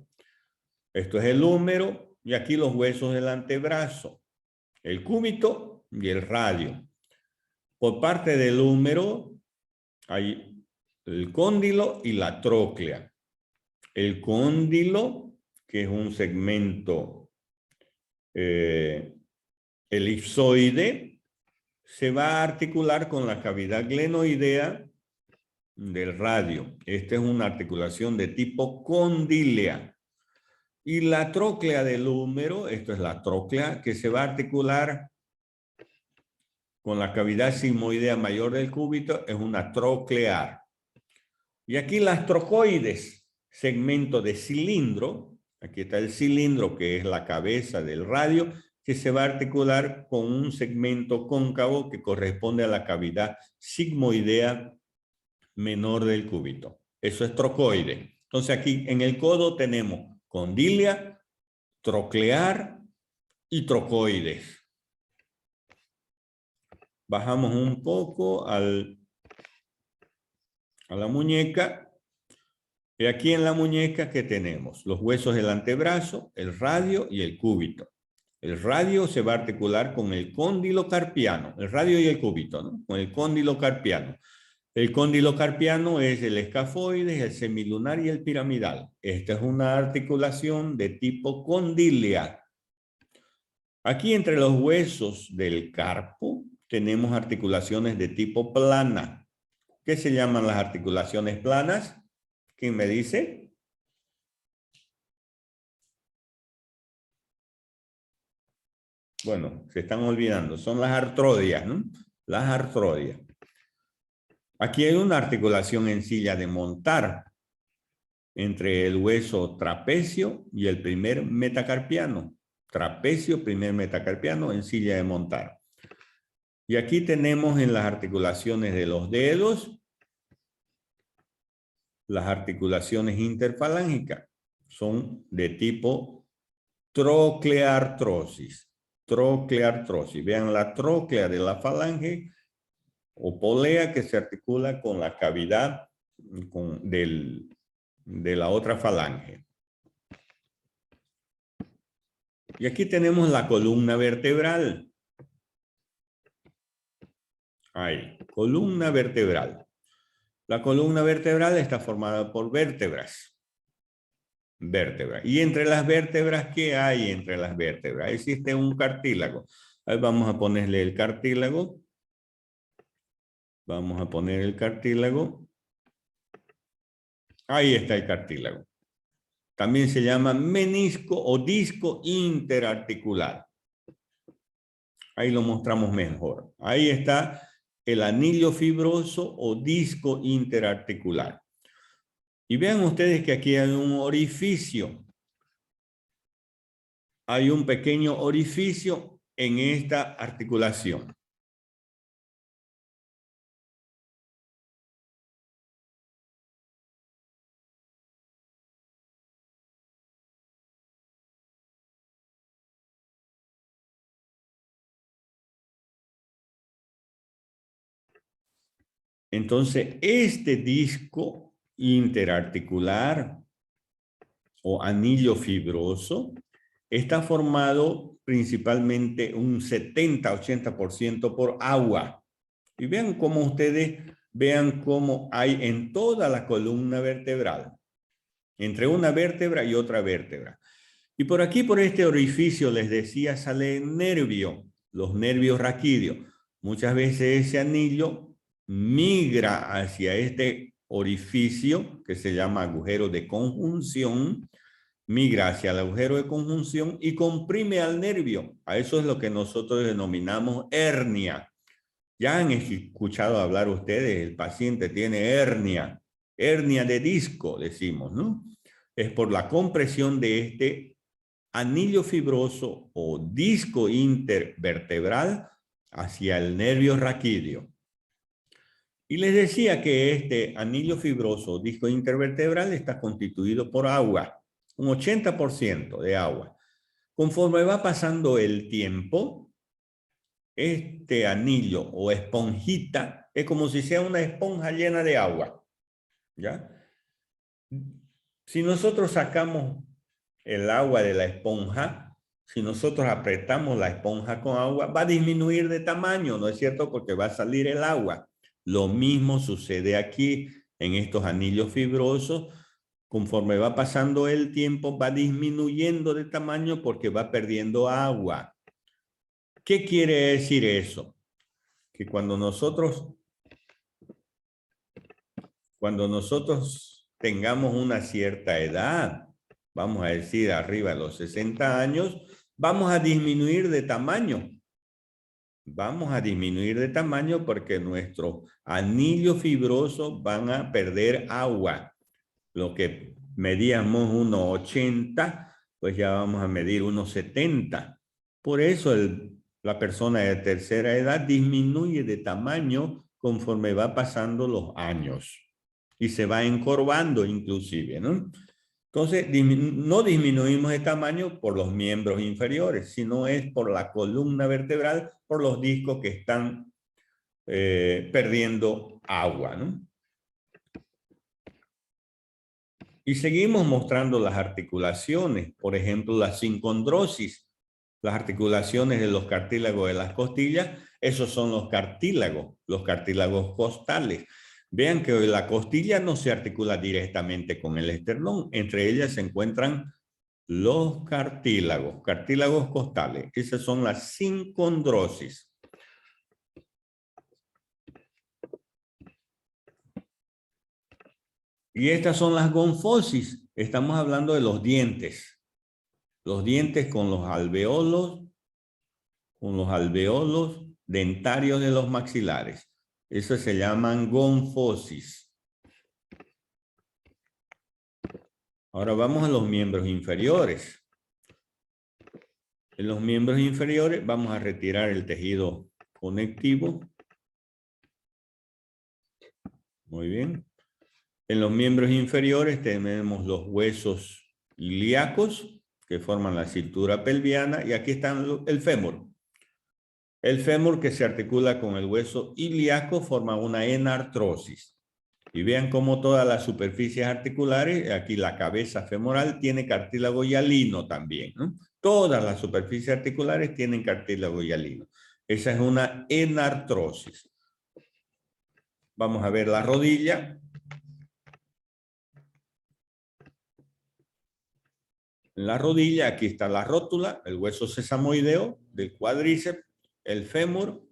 Esto es el húmero y aquí los huesos del antebrazo, el cúbito y el radio. Por parte del húmero hay el cóndilo y la tróclea. El cóndilo, que es un segmento elipsoide, se va a articular con la cavidad glenoidea del radio. Esta es una articulación de tipo condilea. Y la tróclea del húmero, esto es la tróclea, que se va a articular con la cavidad sigmoidea mayor del cúbito, es una troclear. Y aquí las trocoides, segmento de cilindro, aquí está el cilindro que es la cabeza del radio, que se va a articular con un segmento cóncavo que corresponde a la cavidad sigmoidea menor del cúbito. Eso es trocoide. Entonces aquí en el codo tenemos condilia, troclear y trocoides. Bajamos un poco a la muñeca. Y aquí en la muñeca, ¿qué tenemos? Los huesos del antebrazo, el radio y el cúbito. El radio se va a articular con el cóndilo carpiano, el radio y el cúbito, ¿no? Con el cóndilo carpiano. El cóndilo carpiano es el escafoides, el semilunar y el piramidal. Esta es una articulación de tipo condilia. Aquí entre los huesos del carpo tenemos articulaciones de tipo plana. ¿Qué se llaman las articulaciones planas? ¿Quién me dice? Bueno, se están olvidando. Son las artrodias, ¿no? Las artrodias. Aquí hay una articulación en silla de montar entre el hueso trapecio y el primer metacarpiano. Trapecio, primer metacarpiano en silla de montar. Y aquí tenemos en las articulaciones de los dedos las articulaciones interfalángicas. Son de tipo trocleartrosis. Trocleartrosis. Vean la tróclea de la falange o polea que se articula con la cavidad de la otra falange. Y aquí tenemos la columna vertebral. Ahí, columna vertebral. La columna vertebral está formada por vértebras. Vértebras. Y entre las vértebras, ¿qué hay entre las vértebras? Existe un cartílago. Ahí vamos a ponerle el cartílago. Vamos a poner el cartílago. Ahí está el cartílago. También se llama menisco o disco interarticular. Ahí lo mostramos mejor. Ahí está el anillo fibroso o disco interarticular. Y vean ustedes que aquí hay un orificio. Hay un pequeño orificio en esta articulación. Entonces, este disco interarticular o anillo fibroso está formado principalmente un 70-80% por agua. Y vean cómo ustedes vean cómo hay en toda la columna vertebral, entre una vértebra y otra vértebra. Y por aquí, por este orificio, les decía, sale nervio, los nervios raquídeos. Muchas veces ese anillo migra hacia este orificio, que se llama agujero de conjunción, migra hacia el agujero de conjunción y comprime al nervio. A eso es lo que nosotros denominamos hernia. Ya han escuchado hablar ustedes, el paciente tiene hernia, hernia de disco, decimos, ¿no? Es por la compresión de este anillo fibroso o disco intervertebral hacia el nervio raquídeo. Y les decía que este anillo fibroso o disco intervertebral está constituido por agua, un 80% de agua. Conforme va pasando el tiempo, este anillo o esponjita es como si sea una esponja llena de agua, ¿ya? Si nosotros sacamos el agua de la esponja, si nosotros apretamos la esponja con agua, va a disminuir de tamaño, ¿no es cierto? Porque va a salir el agua. Lo mismo sucede aquí en estos anillos fibrosos. Conforme va pasando el tiempo, va disminuyendo de tamaño porque va perdiendo agua. ¿Qué quiere decir eso? Que cuando nosotros tengamos una cierta edad, vamos a decir arriba de los 60 años, vamos a disminuir de tamaño. Vamos a disminuir de tamaño porque nuestros anillos fibrosos van a perder agua. Lo que medíamos 1,80, pues ya vamos a medir 1,70. Por eso la persona de tercera edad disminuye de tamaño conforme va pasando los años y se va encorvando inclusive, ¿no? Entonces, no disminuimos de tamaño por los miembros inferiores, sino es por la columna vertebral, por los discos que están perdiendo agua, ¿no? Y seguimos mostrando las articulaciones, por ejemplo, la sincondrosis, las articulaciones de los cartílagos de las costillas, esos son los cartílagos costales. Vean que la costilla no se articula directamente con el esternón, entre ellas se encuentran los cartílagos costales. Esas son las sincondrosis. Y estas son las gonfosis. Estamos hablando de los dientes. Los dientes con los alveolos dentarios de los maxilares. Eso se llaman gonfosis. Ahora vamos a los miembros inferiores. En los miembros inferiores vamos a retirar el tejido conectivo. Muy bien. En los miembros inferiores tenemos los huesos ilíacos que forman la cintura pelviana y aquí está el fémur. El fémur que se articula con el hueso ilíaco forma una enartrosis. Y vean cómo todas las superficies articulares, aquí la cabeza femoral tiene cartílago hialino también, ¿no? Todas las superficies articulares tienen cartílago hialino. Esa es una enartrosis. Vamos a ver la rodilla. En la rodilla, aquí está la rótula, el hueso sesamoideo del cuádriceps, el fémur,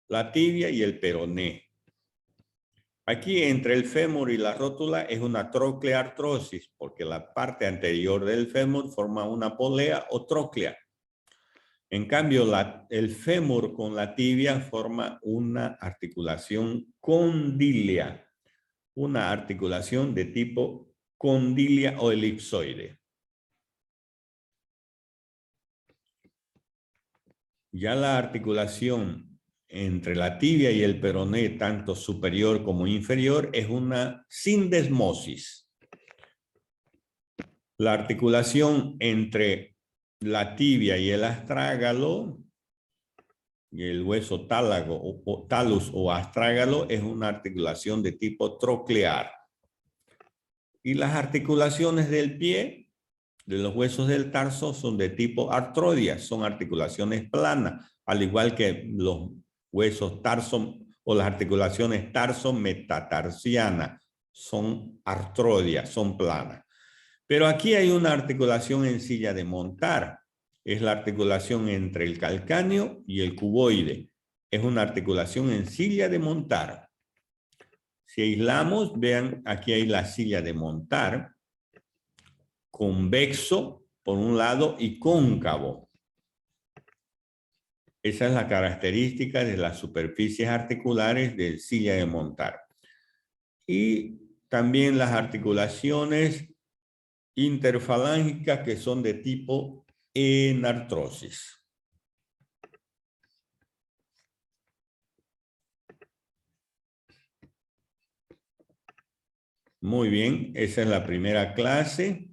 la tibia y el peroné. Aquí entre el fémur y la rótula es una trocleartrosis, porque la parte anterior del fémur forma una polea o tróclea. En cambio, el fémur con la tibia forma una articulación condilia, una articulación de tipo condilia o elipsoide. Ya la articulación entre la tibia y el peroné, tanto superior como inferior, es una sindesmosis. La articulación entre la tibia y el astrágalo, y el hueso talus o astrágalo, es una articulación de tipo troclear. Y las articulaciones del pie, de los huesos del tarso, son de tipo artrodia, son articulaciones planas, al igual que los huesos tarso o las articulaciones tarso-metatarsianas son artrodias, son planas. Pero aquí hay una articulación en silla de montar. Es la articulación entre el calcáneo y el cuboide. Es una articulación en silla de montar. Si aislamos, vean, aquí hay la silla de montar, convexo por un lado y cóncavo. Esa es la característica de las superficies articulares de silla de montar. Y también las articulaciones interfalángicas que son de tipo enartrosis. Muy bien, esa es la primera clase.